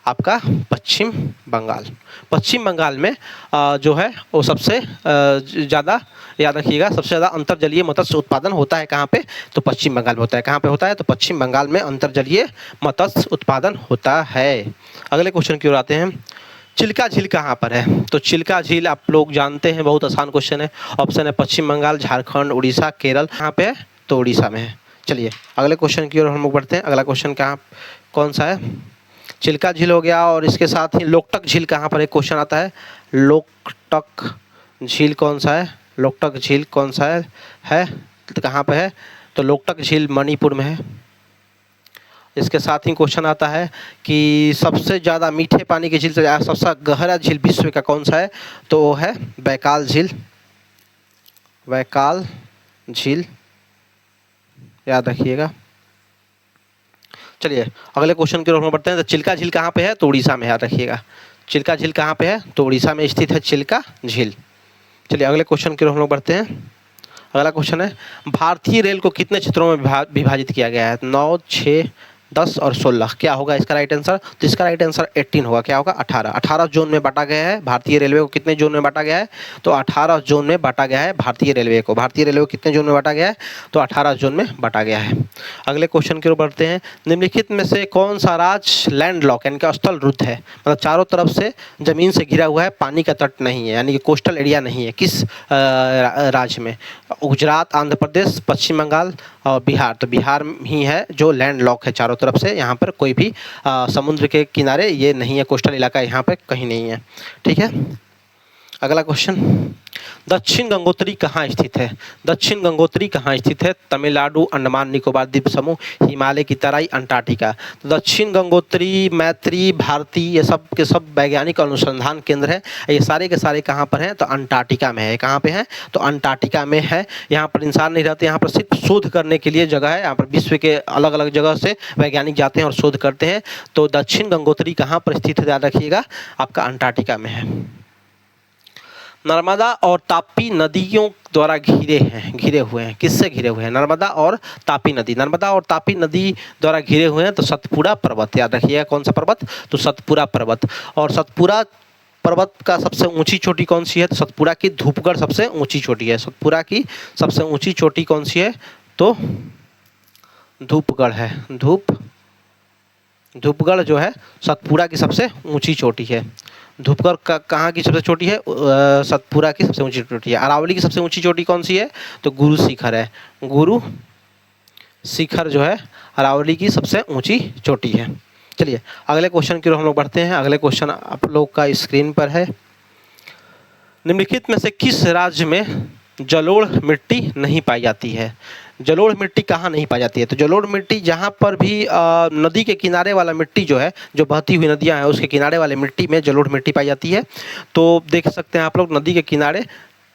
आपका पश्चिम बंगाल। पश्चिम बंगाल में जो है वो सबसे ज़्यादा, याद रखिएगा, सबसे ज़्यादा अंतर्जलीय मत्स्य उत्पादन होता है कहाँ पे? तो पश्चिम बंगाल में होता है। कहाँ पे होता है? तो पश्चिम बंगाल में अंतर्जलीय मत्स्य उत्पादन होता है। अगले क्वेश्चन की ओर आते हैं। चिल्का झील कहाँ पर है? तो चिल्का झील आप लोग जानते हैं, बहुत आसान क्वेश्चन है। ऑप्शन है पश्चिम बंगाल, झारखंड, उड़ीसा, केरल। कहाँ पे है? तो उड़ीसा में है। चलिए अगले क्वेश्चन की ओर हम लोग बढ़ते हैं। अगला क्वेश्चन कौन सा है? चिल्का झील हो गया, और इसके साथ ही लोकटक झील कहाँ पर? एक क्वेश्चन आता है, लोकटक झील कौन सा है? लोकटक झील कौन सा है तो कहाँ पे है? तो लोकटक झील मणिपुर में है, इसके साथ ही क्वेश्चन आता है कि सबसे ज़्यादा मीठे पानी की झील से सबसे गहरा झील विश्व का कौन सा है, तो वो है बैकाल झील। बैकाल झील याद रखिएगा। चलिए अगले क्वेश्चन की ओर हम बढ़ते हैं। तो चिल्का झील कहाँ पे है, तो उड़ीसा में, याद रखिएगा। चिल्का झील कहाँ पे है, तो उड़ीसा में स्थित है चिल्का झील। चलिए अगले क्वेश्चन की ओर हम लोग बढ़ते हैं। अगला क्वेश्चन है भारतीय रेल को कितने क्षेत्रों में विभाजित किया गया है, 9, 6, 10 और 16। क्या होगा इसका राइट आंसर, तो इसका राइट आंसर 18 होगा। क्या होगा, 18 जोन में बांटा गया है। भारतीय रेलवे को कितने जोन में बांटा गया है, तो 18 जोन में बांटा गया है भारतीय रेलवे को। भारतीय रेलवे को कितने जोन में बांटा गया है, तो 18 जोन में बांटा गया है। अगले क्वेश्चन की ओर बढ़ते हैं। निम्नलिखित में से कौन सा राज्य लैंडलॉक यानी कि स्थल रुद्ध है, मतलब चारों तरफ से जमीन से घिरा हुआ है, पानी का तट नहीं है, यानी कि कोस्टल एरिया नहीं है, किस राज्य में, गुजरात, आंध्र प्रदेश, पश्चिम बंगाल और बिहार। तो बिहार ही है जो लैंड लॉक है चारों तरफ से, यहाँ पर कोई भी समुद्र के किनारे ये नहीं है, कोस्टल इलाका यहाँ पे कहीं नहीं है। ठीक है, अगला क्वेश्चन, दक्षिण गंगोत्री कहाँ स्थित है। दक्षिण गंगोत्री कहाँ स्थित है, तमिलनाडु, अंडमान निकोबार द्वीप समूह, हिमालय की तराई, अंटार्कटिका। तो दक्षिण गंगोत्री, मैत्री, भारती, ये सब के सब वैज्ञानिक अनुसंधान केंद्र है। ये सारे के सारे कहाँ पर हैं, तो अंटार्कटिका में है। कहाँ पे हैं, तो अंटार्कटिका में है। यहाँ पर इंसान नहीं रहते, यहाँ पर सिर्फ शोध करने के लिए जगह है। यहाँ पर विश्व के अलग अलग जगह से वैज्ञानिक जाते हैं और शोध करते हैं। तो दक्षिण गंगोत्री कहाँ पर स्थित है, याद रखिएगा, आपका अंटार्कटिका में है। नर्मदा और तापी नदियों द्वारा घिरे हुए हैं। किससे घिरे हुए हैं, नर्मदा और तापी नदी। नर्मदा और तापी नदी द्वारा घिरे हुए हैं, तो सतपुड़ा पर्वत, याद रखिएगा। कौन सा पर्वत, तो सतपुड़ा पर्वत। और सतपुड़ा पर्वत का सबसे ऊंची चोटी कौन सी है, तो सतपुड़ा की धूपगढ़ सबसे ऊंची चोटी है। सतपुड़ा की सबसे ऊंची चोटी कौन सी है, तो धूपगढ़ है। धूपगढ़ जो है सतपुड़ा की सबसे ऊंची चोटी है। धूपगढ़ कहाँ की सबसे चोटी है, सतपुड़ा की सबसे ऊंची चोटी है। अरावली की सबसे ऊंची चोटी कौन सी है, तो गुरु शिखर है। गुरु शिखर जो है अरावली की सबसे ऊंची चोटी है। चलिए अगले क्वेश्चन की ओर हम लोग बढ़ते हैं। अगले क्वेश्चन आप लोग का स्क्रीन पर है। निम्नलिखित में से किस राज्य में जलोढ़ मिट्टी नहीं पाई जाती है। जलोढ़ मिट्टी कहाँ नहीं पाई जाती है, तो जलोढ़ मिट्टी जहाँ पर भी नदी के किनारे वाला मिट्टी जो है, जो बहती हुई नदियाँ हैं उसके किनारे वाले मिट्टी में जलोढ़ मिट्टी पाई जाती है। तो देख सकते हैं आप लोग, नदी के किनारे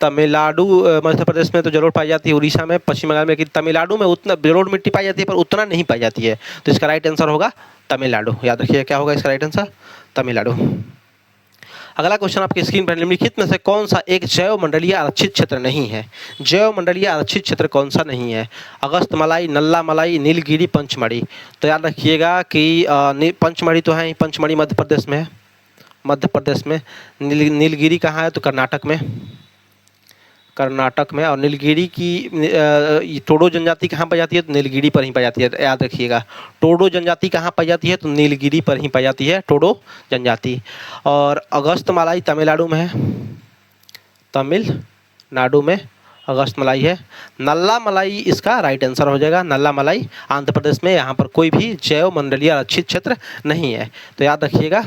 तमिलनाडु, मध्य प्रदेश में तो जलोढ़ पाई जाती है, उड़ीसा में, पश्चिम बंगाल में। तमिलनाडु में उतना जलोढ़ मिट्टी पाई जाती है पर उतना नहीं पाई जाती है। तो इसका राइट आंसर होगा तमिलनाडु। याद रखिए क्या होगा इसका राइट आंसर, तमिलनाडु। अगला क्वेश्चन आपकी स्क्रीन पर, निम्नलिखित में से कौन सा एक जैव मंडलीय आरक्षित क्षेत्र नहीं है। जैव मंडलीय आरक्षित क्षेत्र कौन सा नहीं है, अगस्त मलाई, नल्ला मलाई, नीलगिरी, पंचमढ़ी। तो याद रखिएगा कि पंचमढ़ी तो है, पंचमढ़ी मध्य प्रदेश में है, मध्य प्रदेश में। नीलगिरी कहाँ है, तो कर्नाटक में, कर्नाटक में। और नीलगिरी की टोडो जनजाति कहाँ पाई जाती है, तो नीलगिरी पर ही पाई जाती है। याद रखिएगा, टोडो जनजाति कहाँ पाई जाती है, तो नीलगिरी पर ही पाई जाती है टोडो जनजाति। और अगस्त मलाई तमिलनाडु में है, तमिलनाडु में अगस्त मलाई है। नल्ला मलाई इसका राइट आंसर हो जाएगा। नल्ला मलाई आंध्र प्रदेश में। यहाँ पर कोई भी जैव मंडलीय आरक्षित क्षेत्र नहीं है। तो याद रखिएगा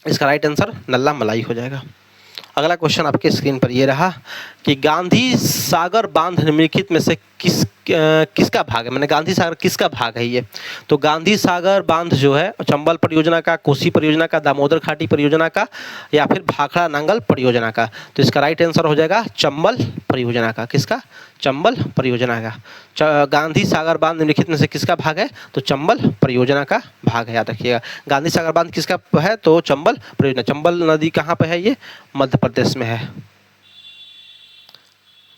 इसका राइट आंसर नल्ला मलाई हो जाएगा। अगला क्वेश्चन आपके स्क्रीन पर ये रहा कि गांधी सागर बांध निम्नलिखित में से किसका भाग है, मैंने गांधी सागर किसका भाग है ये। तो गांधी सागर बांध जो है चंबल परियोजना का, कोसी परियोजना का, दामोदर घाटी परियोजना का, या फिर भाखड़ा नांगल परियोजना का। तो इसका राइट आंसर हो जाएगा चंबल परियोजना का। किसका, चंबल परियोजना का। गांधी सागर बांध निम्नलिखित में से किसका भाग है, तो चंबल परियोजना का भाग है। याद रखिएगा गांधी सागर बांध किसका है, तो चंबल परियोजना। चंबल नदी कहाँ पे है, ये मध्य प्रदेश में है।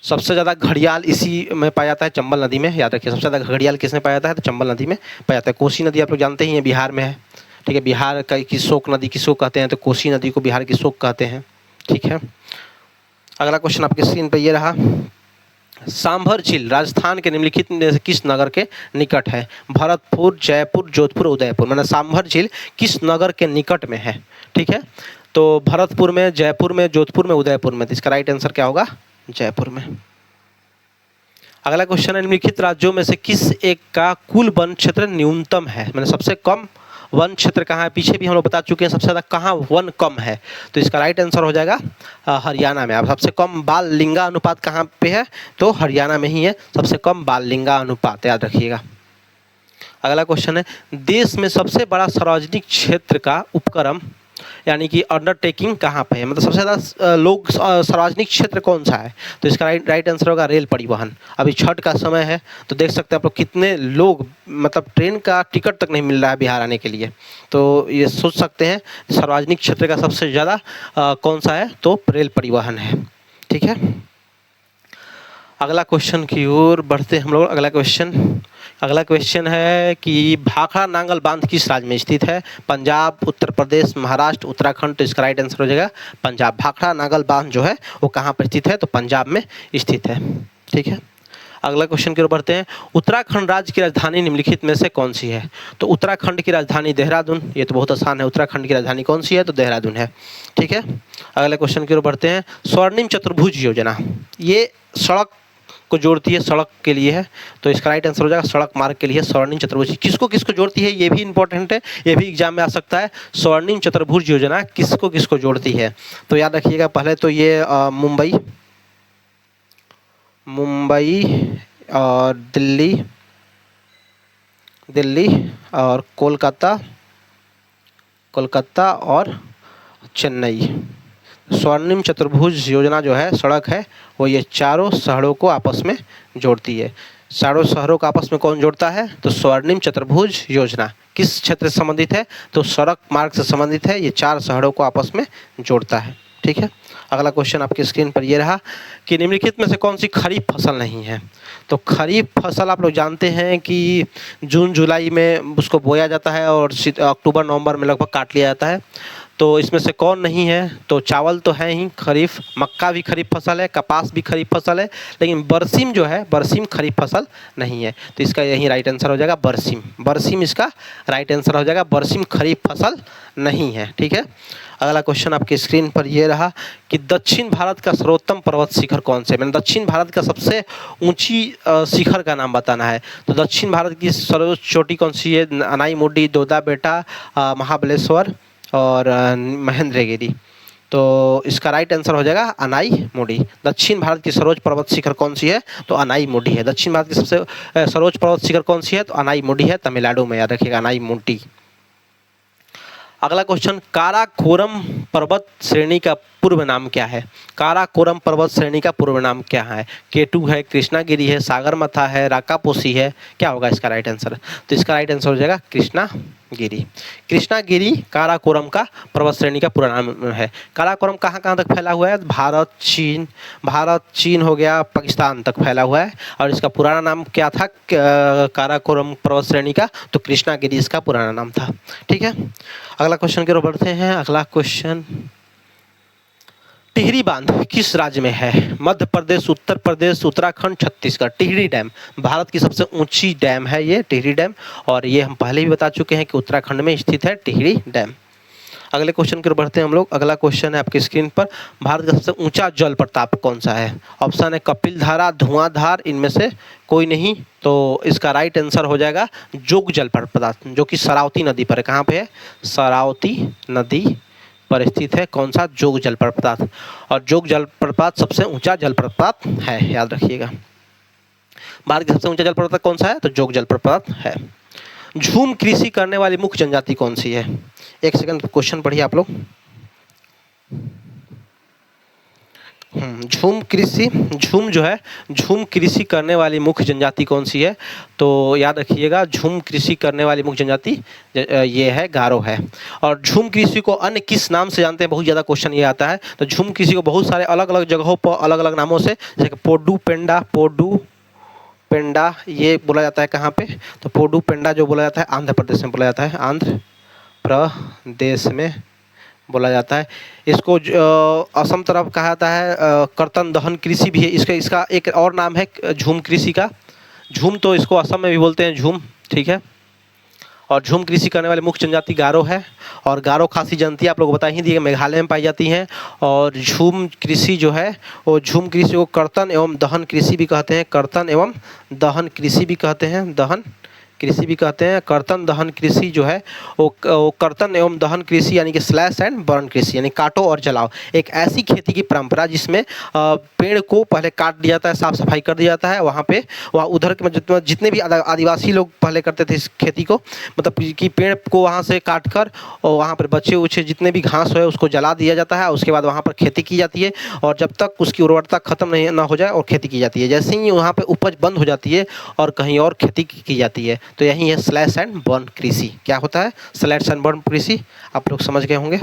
सबसे ज़्यादा घड़ियाल इसी में पाया जाता है, चंबल नदी में। याद रखिए सबसे ज़्यादा घड़ियाल किसमें पाया जाता है, तो चंबल नदी में पाया जाता है। कोसी नदी आप लोग जानते ही हैं बिहार में है। ठीक है, बिहार की शोक नदी किसको कहते हैं, तो कोसी नदी को बिहार की शोक कहते हैं। ठीक है, अगला क्वेश्चन आपके स्क्रीन पर ये रहा, सांभर झील राजस्थान के निम्नलिखित में से किस नगर के निकट है। भरतपुर, जयपुर, जोधपुर, उदयपुर। मैंने सांभर झील किस नगर के निकट में है। ठीक है, तो भरतपुर में, जयपुर में, जोधपुर में, उदयपुर में। तो इसका राइट आंसर क्या होगा, जयपुर में। अगला क्वेश्चन है, निम्नलिखित राज्यों में से किस एक का कुल वन क्षेत्र न्यूनतम है। मैंने सबसे कम वन क्षेत्र कहाँ है, पीछे भी हम लोग बता चुके हैं सबसे ज़्यादा कहाँ वन कम है। तो इसका राइट आंसर हो जाएगा हरियाणा में। अब सबसे कम बाल लिंगा अनुपात कहाँ पे है, तो हरियाणा में ही है सबसे कम बाल लिंगा अनुपात। याद रखिएगा। अगला क्वेश्चन है, देश में सबसे बड़ा सार्वजनिक क्षेत्र का उपक्रम यानी कि अंडरटेकिंग कहाँ पे है, मतलब सबसे ज़्यादा लोग सार्वजनिक क्षेत्र कौन सा है? तो इसका राइट आंसर होगा रेल परिवहन। अभी छठ का समय है तो देख सकते हैं आप लोग कितने लोग, मतलब ट्रेन का टिकट तक नहीं मिल रहा है बिहार आने के लिए। तो ये सोच सकते हैं सार्वजनिक क्षेत्र का सबसे ज़्यादा कौन सा है, तो रेल परिवहन है। ठीक है, अगला क्वेश्चन की ओर बढ़ते हैं हम लोग। अगला क्वेश्चन है कि भाखड़ा नांगल बांध किस राज्य में स्थित है? पंजाब, उत्तर प्रदेश, महाराष्ट्र, उत्तराखंड। तो इसका राइट आंसर हो जाएगा पंजाब। भाखड़ा नांगल बांध जो है वो कहाँ पर स्थित है? तो पंजाब में स्थित है। ठीक है, अगला क्वेश्चन की ओर बढ़ते हैं। उत्तराखंड राज्य की राजधानी निम्नलिखित में से कौन सी है? तो उत्तराखंड की राजधानी देहरादून। ये तो बहुत आसान है, उत्तराखंड की राजधानी कौन सी है? तो देहरादून है। ठीक है, अगले क्वेश्चन की ओर बढ़ते हैं। स्वर्णिम चतुर्भुज योजना ये सड़क को जोड़ती है, सड़क के लिए है। तो इसका राइट आंसर हो जाएगा सड़क मार्ग के लिए स्वर्णिम चतुर्भुज। किसको किसको जोड़ती है ये भी इंपॉर्टेंट है, ये भी एग्जाम में आ सकता है। स्वर्णिम चतुर्भुज योजना किसको किसको जोड़ती है? तो याद रखिएगा, पहले तो ये मुंबई और दिल्ली और कोलकाता और चेन्नई। स्वर्णिम चतुर्भुज योजना जो है सड़क है वो ये चारों शहरों को आपस में जोड़ती है। चारों शहरों को आपस में कौन जोड़ता है? तो स्वर्णिम चतुर्भुज योजना किस क्षेत्र से संबंधित है? तो सड़क मार्ग से संबंधित है। ये 4 शहरों को आपस में जोड़ता है। ठीक है, अगला क्वेश्चन आपकी स्क्रीन पर ये रहा कि निम्नलिखित में से कौन सी खरीफ फसल नहीं है? तो खरीफ फसल आप लोग जानते हैं कि जून जुलाई में उसको बोया जाता है और अक्टूबर नवंबर में लगभग काट लिया जाता है। तो इसमें से कौन नहीं है? तो चावल तो है ही खरीफ, मक्का भी खरीफ फसल है, कपास भी खरीफ फसल है, लेकिन बरसीम जो है बरसीम खरीफ फसल नहीं है। तो इसका यही राइट आंसर हो जाएगा बरसीम इसका राइट आंसर हो जाएगा। बरसीम खरीफ फसल नहीं है। ठीक है, अगला क्वेश्चन आपकी स्क्रीन पर ये रहा कि दक्षिण भारत का सर्वोत्तम पर्वत शिखर कौन से? मैंने दक्षिण भारत का सबसे ऊंची शिखर का नाम बताना है। तो दक्षिण भारत की सर्वोच्च चोटी कौन सी है? अनाईमुडी, दोदा बेटा, महाबलेश्वर और महेंद्रगिरी। तो इसका राइट आंसर हो जाएगा अनाईमुडी। दक्षिण भारत की सर्वोच्च पर्वत शिखर कौन सी है? तो अनाईमुडी है। दक्षिण भारत की सबसे सर्वोच्च पर्वत शिखर कौन सी है? तो अनाईमुडी है, तमिलनाडु में, याद रखिएगा अनाईमुडी। अगला क्वेश्चन, काराकोरम पर्वत श्रेणी का पूर्व नाम क्या है? काराकोरम पर्वत श्रेणी का पूर्व नाम क्या है? केटू है, कृष्णागिरी है, सागरमाथा है, राकापोसी है। क्या होगा इसका राइट आंसर? तो इसका राइट आंसर हो जाएगा कृष्णागिरी काराकोरम का पर्वत श्रेणी का पूरा नाम है। काराकोरम कहाँ कहाँ तक फैला हुआ है? भारत चीन हो गया, पाकिस्तान तक फैला हुआ है। और इसका पुराना नाम क्या था काराकोरम पर्वत श्रेणी का? तो कृष्णागिरी इसका पुराना नाम था। ठीक है, अगला क्वेश्चन की ओर बढ़ते हैं। अगला क्वेश्चन, टिहरी बांध किस राज्य में है? मध्य प्रदेश, उत्तर प्रदेश, उत्तराखंड, छत्तीसगढ़। टिहरी डैम भारत की सबसे ऊंची डैम है ये टिहरी डैम, और ये हम पहले भी बता चुके हैं कि उत्तराखंड में स्थित है टिहरी डैम। अगले क्वेश्चन की ओर बढ़ते हैं हम लोग। अगला क्वेश्चन है आपकी स्क्रीन पर, भारत का सबसे ऊंचा जल प्रपात कौन सा है? ऑप्शन है कपिल धारा, धुआंधार, इनमें से कोई नहीं। तो इसका राइट आंसर हो जाएगा जोग जल प्रपात, जो कि शरावती नदी पर है। कहाँ पे है? शरावती नदी पर स्थित है। कौन सा? जोग जलप्रपात। और जोग जलप्रपात सबसे ऊंचा जलप्रपात है, याद रखिएगा। भारत का सबसे ऊंचा जलप्रपात कौन सा है? तो जोग जलप्रपात है। झूम कृषि करने वाली मुख्य जनजाति कौन सी है? एक सेकंड क्वेश्चन पढ़िए आप लोग। झूम कृषि करने वाली मुख्य जनजाति कौन सी है? तो याद रखिएगा झूम कृषि करने वाली मुख्य जनजाति ये है गारो है। और झूम कृषि को अन्य किस नाम से जानते हैं? बहुत ज़्यादा क्वेश्चन ये आता है। तो झूम कृषि को बहुत सारे अलग अलग जगहों पर अलग अलग नामों से, जैसे पोडू पेंडा ये बोला जाता है। कहाँ पे? तो पोडू पेंडा जो बोला जाता है आंध्र प्रदेश में बोला जाता है, आंध्र प्रदेश में बोला जाता है। इसको असम तरफ कहा जाता है कर्तन दहन कृषि भी है। इसका एक और नाम है झूम कृषि का। झूम तो इसको असम में भी बोलते हैं झूम। ठीक है, और झूम कृषि करने वाले मुख्य जनजाति गारो है। और गारो खासी जनती आप लोग बता ही दिए मेघालय में पाई जाती हैं। और झूम कृषि जो है वो झूम कृषि को कर्तन एवं दहन कृषि भी कहते हैं। कर्तन एवं दहन कृषि भी कहते हैं। दहन कृषि भी कहते हैं। कर्तन दहन कृषि जो है वो कर्तन एवं दहन कृषि यानी कि स्लैश एंड बर्न कृषि यानी काटो और जलाओ, एक ऐसी खेती की परंपरा जिसमें पेड़ को पहले काट दिया जाता है, साफ सफाई कर दिया जाता है, वहाँ उधर के जितने भी आदिवासी लोग पहले करते थे इस खेती को, मतलब कि पेड़ को वहाँ से काट कर और वहाँ पर बचे उचे जितने भी घास है उसको जला दिया जाता है। उसके बाद वहाँ पर खेती की जाती है और जब तक उसकी उर्वरता खत्म नहीं ना हो जाए और खेती की जाती है। जैसे ही वहाँ पे उपज बंद हो जाती है और कहीं और खेती की जाती है, तो यही है स्लैश एंड बर्न कृषि। क्या होता है स्लैश एंड बर्न कृषि, आप लोग समझ गए होंगे।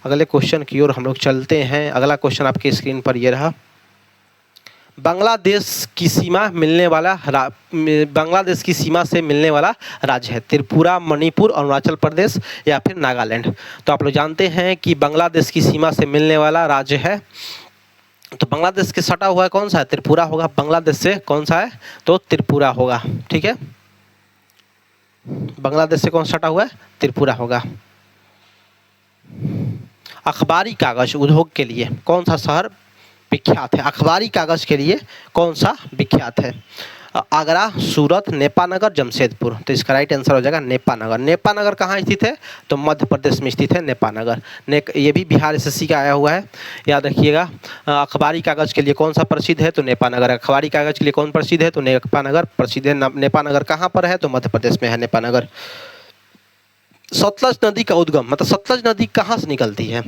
अगले क्वेश्चन की ओर हम लोग चलते हैं। अगला क्वेश्चन आपके स्क्रीन पर ये रहा, बांग्लादेश की सीमा से मिलने वाला राज्य है त्रिपुरा, मणिपुर, अरुणाचल प्रदेश या फिर नागालैंड। तो आप लोग जानते हैं कि बांग्लादेश की सीमा से मिलने वाला राज्य है, तो बांग्लादेश के सटा हुआ है कौन सा है, त्रिपुरा होगा। बांग्लादेश से कौन सा है, तो त्रिपुरा होगा। ठीक है, बांग्लादेश से कौन सटा हुआ है, त्रिपुरा होगा। अखबारी कागज उद्योग के लिए कौन सा शहर विख्यात है, अखबारी कागज के लिए कौन सा विख्यात है, आगरा, सूरत, नेपानगर, जमशेदपुर। तो इसका राइट आंसर हो जाएगा नेपानगर। नेपानगर कहाँ स्थित है, तो मध्य प्रदेश में स्थित है नेपानगर। ये भी बिहार एसएससी का आया हुआ है, याद रखिएगा। अखबारी कागज के लिए कौन सा प्रसिद्ध है, तो नेपानगर। अखबारी कागज के लिए कौन प्रसिद्ध है, तो नेपानगर प्रसिद्ध है। नेपानगर कहाँ पर है, तो मध्य प्रदेश में है नेपानगर। सतलज नदी का उद्गम, मतलब सतलज नदी कहाँ से निकलती है,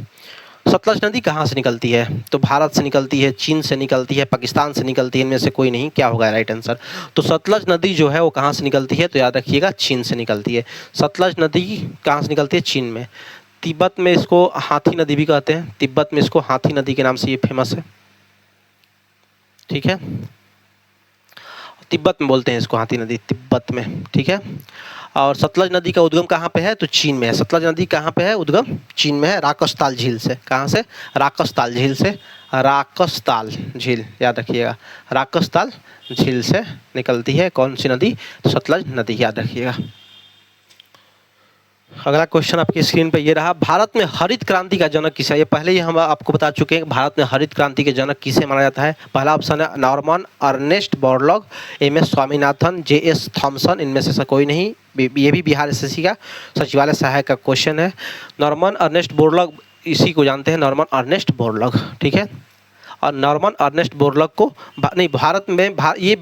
सतलज नदी कहाँ से निकलती है, तो भारत से निकलती है, चीन से निकलती है, पाकिस्तान से निकलती है, इनमें से कोई नहीं। क्या होगा राइट आंसर, तो सतलज नदी जो है वो कहाँ से निकलती है, तो याद रखिएगा चीन से निकलती है। सतलज नदी कहाँ से निकलती है, चीन में। तिब्बत में इसको हाथी नदी भी कहते हैं, तिब्बत में इसको हाथी नदी के नाम से ये फेमस है। ठीक है, तिब्बत में बोलते हैं इसको हाथी नदी, तिब्बत में। ठीक है, और सतलज नदी का उद्गम कहाँ पे है, तो चीन में है। सतलज नदी कहाँ पे है, उद्गम चीन में है, राकसताल झील से। कहाँ से, राकसताल झील से। राकसताल झील याद रखिएगा, राकसताल झील से निकलती है कौन सी नदी, तो सतलज नदी, याद रखिएगा। अगला क्वेश्चन आपकी स्क्रीन पर ये रहा, भारत में हरित क्रांति का जनक किसे है। ये पहले ही हम आपको बता चुके हैं कि भारत में हरित क्रांति के जनक किसे माना जाता है। पहला ऑप्शन है Norman Ernest Borlaug, M S. Swaminathan, J S. Thomson, इनमें से कोई नहीं। ये भी बिहार एसएससी का सचिवालय सहायक का क्वेश्चन है। नॉर्मन अर्नेस्ट बोरलॉग, इसी को जानते हैं, नॉर्मन अर्नेस्ट बोरलॉग। ठीक है, और नॉर्मन अर्नेस्ट बोरलॉग को नहीं, भारत में ये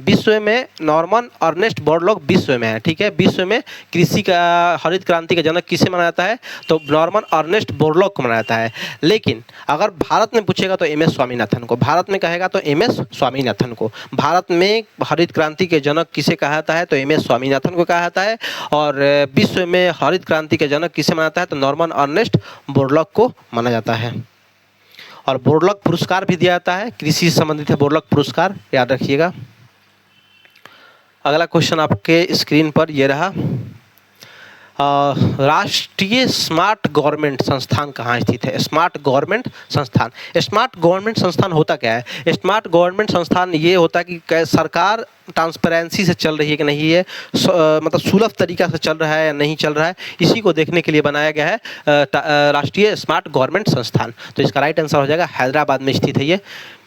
विश्व में नॉर्मन अर्नेस्ट बोरलॉग विश्व में है। ठीक है, विश्व में कृषि का हरित क्रांति का जनक किसे माना जाता है, तो नॉर्मन अर्नेस्ट बोरलॉग को माना जाता है। लेकिन अगर भारत में पूछेगा तो एम.एस. स्वामीनाथन को, भारत में कहेगा तो एम.एस. स्वामीनाथन को। भारत में हरित क्रांति के जनक किसे कहा जाता है, तो एम.एस. स्वामीनाथन को कहा जाता है। और विश्व में हरित क्रांति के जनक किसे माना जाता है, तो नॉर्मन अर्नेस्ट बोरलॉग को माना जाता है। और बोरलॉग पुरस्कार भी दिया जाता है, कृषि से संबंधित है बोरलॉग पुरस्कार, याद रखिएगा। अगला क्वेश्चन आपके स्क्रीन पर ये रहा, राष्ट्रीय स्मार्ट गवर्नमेंट संस्थान कहाँ स्थित है। स्मार्ट गवर्नमेंट संस्थान, स्मार्ट गवर्नमेंट संस्थान होता क्या है, स्मार्ट गवर्नमेंट संस्थान ये होता है कि सरकार ट्रांसपेरेंसी से चल रही है कि नहीं है, मतलब सुलभ तरीका से चल रहा है या नहीं चल रहा है, इसी को देखने के लिए बनाया गया है राष्ट्रीय स्मार्ट गवर्नमेंट संस्थान। तो इसका राइट आंसर हो जाएगा हैदराबाद में स्थित है ये,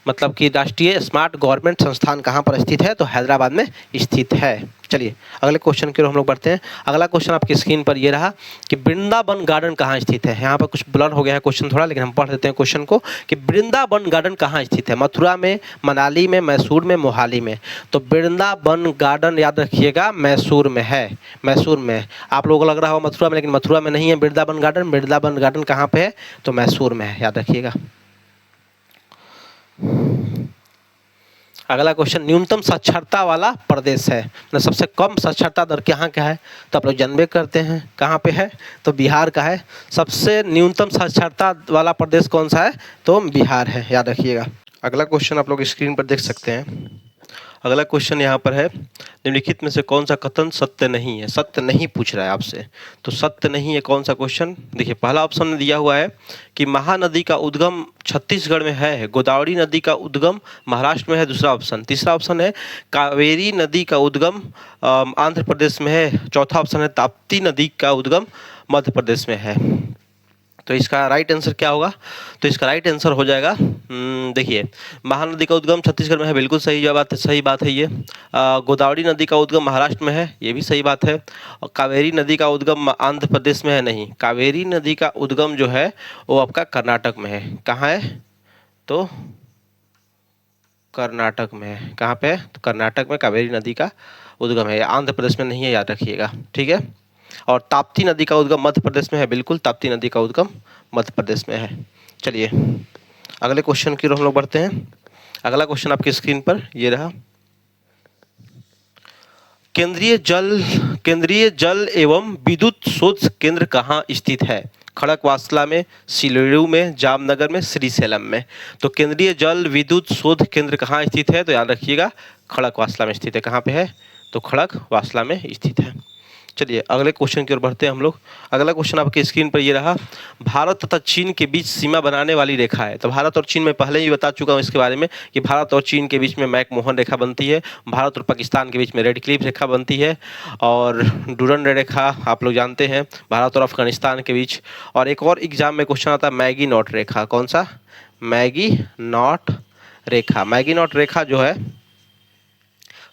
मतलब कि राष्ट्रीय स्मार्ट गवर्नमेंट संस्थान कहाँ पर स्थित है, तो हैदराबाद में स्थित है। चलिए अगले क्वेश्चन की ओर हम लोग बढ़ते हैं। अगला क्वेश्चन आपकी स्क्रीन पर ये रहा कि वृंदावन गार्डन कहाँ स्थित है। यहाँ पर कुछ ब्लर हो गया है क्वेश्चन थोड़ा, लेकिन हम पढ़ देते हैं क्वेश्चन को कि वृंदावन गार्डन कहाँ स्थित है। मथुरा में, मनाली में, मैसूर में, मोहाली में। तो वृंदावन गार्डन याद रखिएगा मैसूर में है, मैसूर में। आप लोगों को लग रहा हो मथुरा में, लेकिन मथुरा में नहीं है वृंदावन गार्डन। वृंदावन गार्डन कहाँ पे है, तो मैसूर में है, याद रखिएगा। अगला क्वेश्चन, न्यूनतम साक्षरता वाला प्रदेश है, मतलब सबसे कम साक्षरता दर कहाँ का है, तो आप लोग जानबे करते हैं कहाँ पे है, तो बिहार का है। सबसे न्यूनतम साक्षरता वाला प्रदेश कौन सा है, तो बिहार है, याद रखिएगा। अगला क्वेश्चन आप लोग स्क्रीन पर देख सकते हैं। अगला क्वेश्चन यहाँ पर है, निम्नलिखित में से कौन सा कथन सत्य नहीं है। सत्य नहीं पूछ रहा है आपसे, तो सत्य नहीं है कौन सा क्वेश्चन। देखिए पहला ऑप्शन में दिया हुआ है कि महानदी का उद्गम छत्तीसगढ़ में है, गोदावरी नदी का उद्गम महाराष्ट्र में है, दूसरा ऑप्शन। तीसरा ऑप्शन है कावेरी नदी का उद्गम आंध्र प्रदेश में है। चौथा ऑप्शन है ताप्ती नदी का उद्गम मध्य प्रदेश में है। तो इसका राइट आंसर क्या होगा? तो इसका राइट आंसर हो जाएगा, देखिए, महानदी का उद्गम छत्तीसगढ़ में है, बिल्कुल सही बात है, सही बात है ये। गोदावरी नदी का उद्गम महाराष्ट्र में है, ये भी सही बात है। और कावेरी नदी का उद्गम आंध्र प्रदेश में है, नहीं, कावेरी नदी का उद्गम जो है वो आपका कर्नाटक में है। कहाँ है? तो कर्नाटक में है। कहाँ पे है? तो कर्नाटक में कावेरी नदी का उद्गम है, आंध्र प्रदेश में नहीं है, याद रखिएगा, ठीक है। और ताप्ती नदी का उद्गम मध्य प्रदेश में है, बिल्कुल ताप्ती नदी का उद्गम मध्य प्रदेश में है। चलिए अगले क्वेश्चन की ओर हम लोग बढ़ते हैं। अगला क्वेश्चन आपकी स्क्रीन पर ये रहा। केंद्रीय जल एवं विद्युत शोध केंद्र कहाँ स्थित है? खड़कवासला में, सिल्लोड में, जामनगर में, श्रीशैलम में। तो केंद्रीय जल विद्युत शोध केंद्र कहाँ स्थित है? तो याद रखिएगा खड़कवासला में स्थित है। कहाँ पे है? तो खड़कवासला में स्थित है। चलिए अगले क्वेश्चन की ओर बढ़ते हैं हम लोग। अगला क्वेश्चन आपके स्क्रीन पर ये रहा। भारत तथा चीन के बीच सीमा बनाने वाली रेखा है। तो भारत और चीन में पहले ही बता चुका हूँ इसके बारे में कि भारत और चीन के बीच में मैकमोहन रेखा बनती है, भारत और पाकिस्तान के बीच में रेड क्लिफ रेखा बनती है, और डूरंड रेखा आप लोग जानते हैं भारत और अफगानिस्तान के बीच। और एक और एग्जाम में क्वेश्चन आता है मैगी नॉट रेखा। कौन सा? Maggie not Rekha. Maggie not Rekha जो है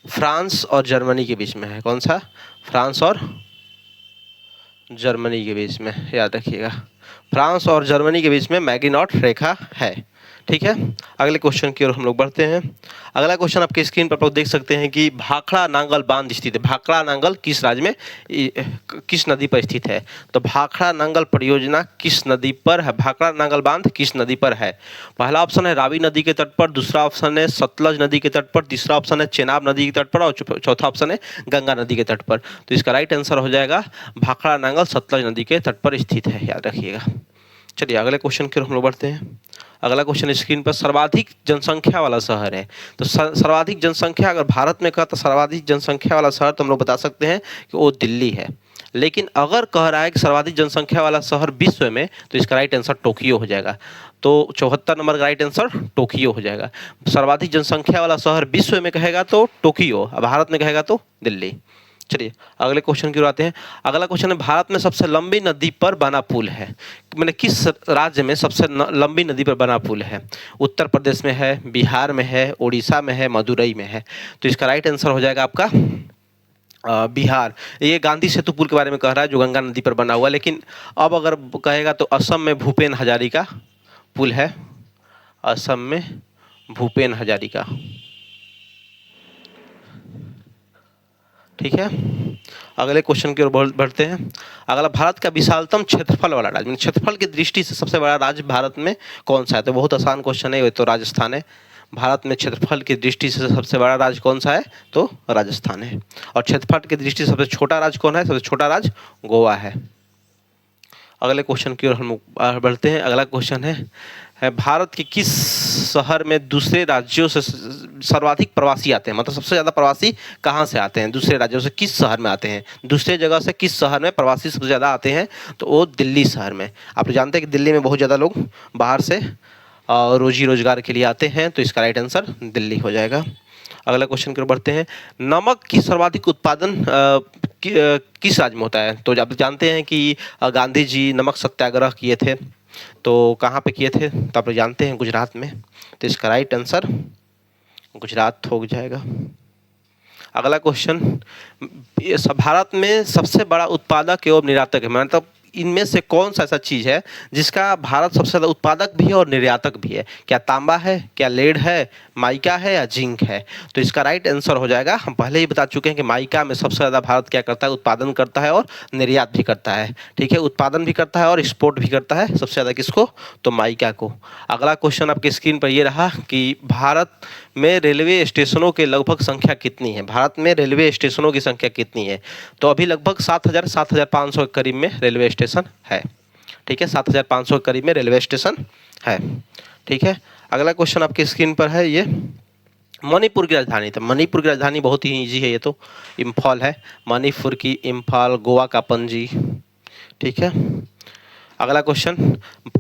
फ्रांस और जर्मनी के बीच में है। कौन सा? फ्रांस और जर्मनी के बीच में, याद रखिएगा फ्रांस और जर्मनी के बीच में मैगी नॉट रेखा है, ठीक है। अगले क्वेश्चन की ओर हम लोग बढ़ते हैं। अगला क्वेश्चन आपके स्क्रीन पर आप लोग देख सकते हैं कि भाखड़ा नांगल बांध स्थित है। भाखड़ा नांगल किस राज्य में, किस नदी पर स्थित है? तो भाखड़ा नांगल परियोजना किस नदी पर है? भाखड़ा नांगल बांध किस नदी पर है? पहला ऑप्शन है रावी नदी के तट पर, दूसरा ऑप्शन है सतलज नदी के तट पर, तीसरा ऑप्शन है चेनाब नदी के तट पर, और चौथा ऑप्शन है गंगा नदी के तट पर। तो इसका राइट आंसर हो जाएगा भाखड़ा नांगल सतलज नदी के तट पर स्थित है, याद रखिएगा। चलिए अगले क्वेश्चन की ओर हम लोग बढ़ते हैं। अगला क्वेश्चन स्क्रीन पर सर्वाधिक जनसंख्या वाला शहर है। तो सर्वाधिक जनसंख्या अगर भारत में कहा तो सर्वाधिक जनसंख्या वाला शहर तो हम लोग बता सकते हैं कि वो दिल्ली है। लेकिन अगर कह रहा है कि सर्वाधिक जनसंख्या वाला शहर विश्व में, तो इसका राइट आंसर टोक्यो हो जाएगा। तो 74 नंबर का राइट आंसर टोक्यो हो जाएगा। सर्वाधिक जनसंख्या वाला शहर विश्व में कहेगा तो टोक्यो, भारत में कहेगा तो दिल्ली। चलिए अगले क्वेश्चन की ओर आते हैं। अगला क्वेश्चन है भारत में सबसे लंबी नदी पर बना पुल है। मैंने किस राज्य में सबसे लंबी नदी पर बना पुल है? उत्तर प्रदेश में है, बिहार में है, उड़ीसा में है, मदुरई में है। तो इसका राइट आंसर हो जाएगा आपका बिहार। ये गांधी सेतु पुल के बारे में कह रहा है जो गंगा नदी पर बना हुआ, लेकिन अब अगर कहेगा तो असम में भूपेन हजारिका पुल है, असम में भूपेन हजारिका, ठीक है। अगले क्वेश्चन की ओर बढ़ते हैं। अगला भारत का विशालतम क्षेत्रफल वाला राज्य, क्षेत्रफल की दृष्टि से सबसे बड़ा राज्य भारत में कौन सा है? तो बहुत आसान क्वेश्चन है, ये तो राजस्थान है। भारत में क्षेत्रफल की दृष्टि से सबसे बड़ा राज्य कौन सा है? तो राजस्थान है। और क्षेत्रफल की दृष्टि से सबसे छोटा राज्य कौन है? सबसे छोटा राज्य गोवा है। अगले क्वेश्चन की ओर हम बढ़ते हैं। अगला क्वेश्चन है भारत के किस शहर में दूसरे राज्यों से सर्वाधिक प्रवासी आते हैं? मतलब सबसे ज़्यादा प्रवासी कहाँ से आते हैं? दूसरे राज्यों से किस शहर में आते हैं? दूसरे जगह से किस शहर में प्रवासी सबसे ज़्यादा आते हैं? तो वो दिल्ली शहर में। आप जानते हैं कि दिल्ली में बहुत ज़्यादा लोग बाहर से रोजी रोजगार के लिए आते हैं, तो इसका राइट आंसर दिल्ली हो जाएगा। अगला क्वेश्चन की ओर बढ़ते हैं। नमक की सर्वाधिक उत्पादन किस राज्य में होता है? तो आप जानते हैं कि गांधी जी नमक सत्याग्रह किए थे, तो कहाँ पे किए थे? तो आप जानते हैं गुजरात में। तो इसका राइट आंसर गुजरात हो जाएगा। अगला क्वेश्चन, भारत में सबसे बड़ा उत्पादक एवं निर्यातक है, मतलब इनमें से कौन सा ऐसा चीज़ है जिसका भारत सबसे ज़्यादा उत्पादक भी है और निर्यातक भी है? क्या तांबा है, क्या लेड है, माइका है, या जिंक है? तो इसका राइट आंसर हो जाएगा, हम पहले ही बता चुके हैं कि माइका में सबसे ज़्यादा भारत क्या करता है? उत्पादन करता है और निर्यात भी करता है, ठीक है। उत्पादन भी करता है और एक्सपोर्ट भी करता है, सबसे ज़्यादा किसको? तो माइका को। अगला क्वेश्चन आपके स्क्रीन पर ये रहा कि भारत में रेलवे स्टेशनों के लगभग संख्या कितनी है? भारत में रेलवे स्टेशनों की संख्या कितनी है? तो अभी लगभग 7,500 के करीब में रेलवे स्टेशन है, ठीक है। 7,500 के करीब में रेलवे स्टेशन है, ठीक है। अगला क्वेश्चन आपकी स्क्रीन पर है ये मणिपुर की राजधानी। तो मणिपुर की राजधानी बहुत ही ईजी है, ये तो इम्फाल है। मणिपुर की इम्फाल, गोवा का पणजी, ठीक है। अगला क्वेश्चन,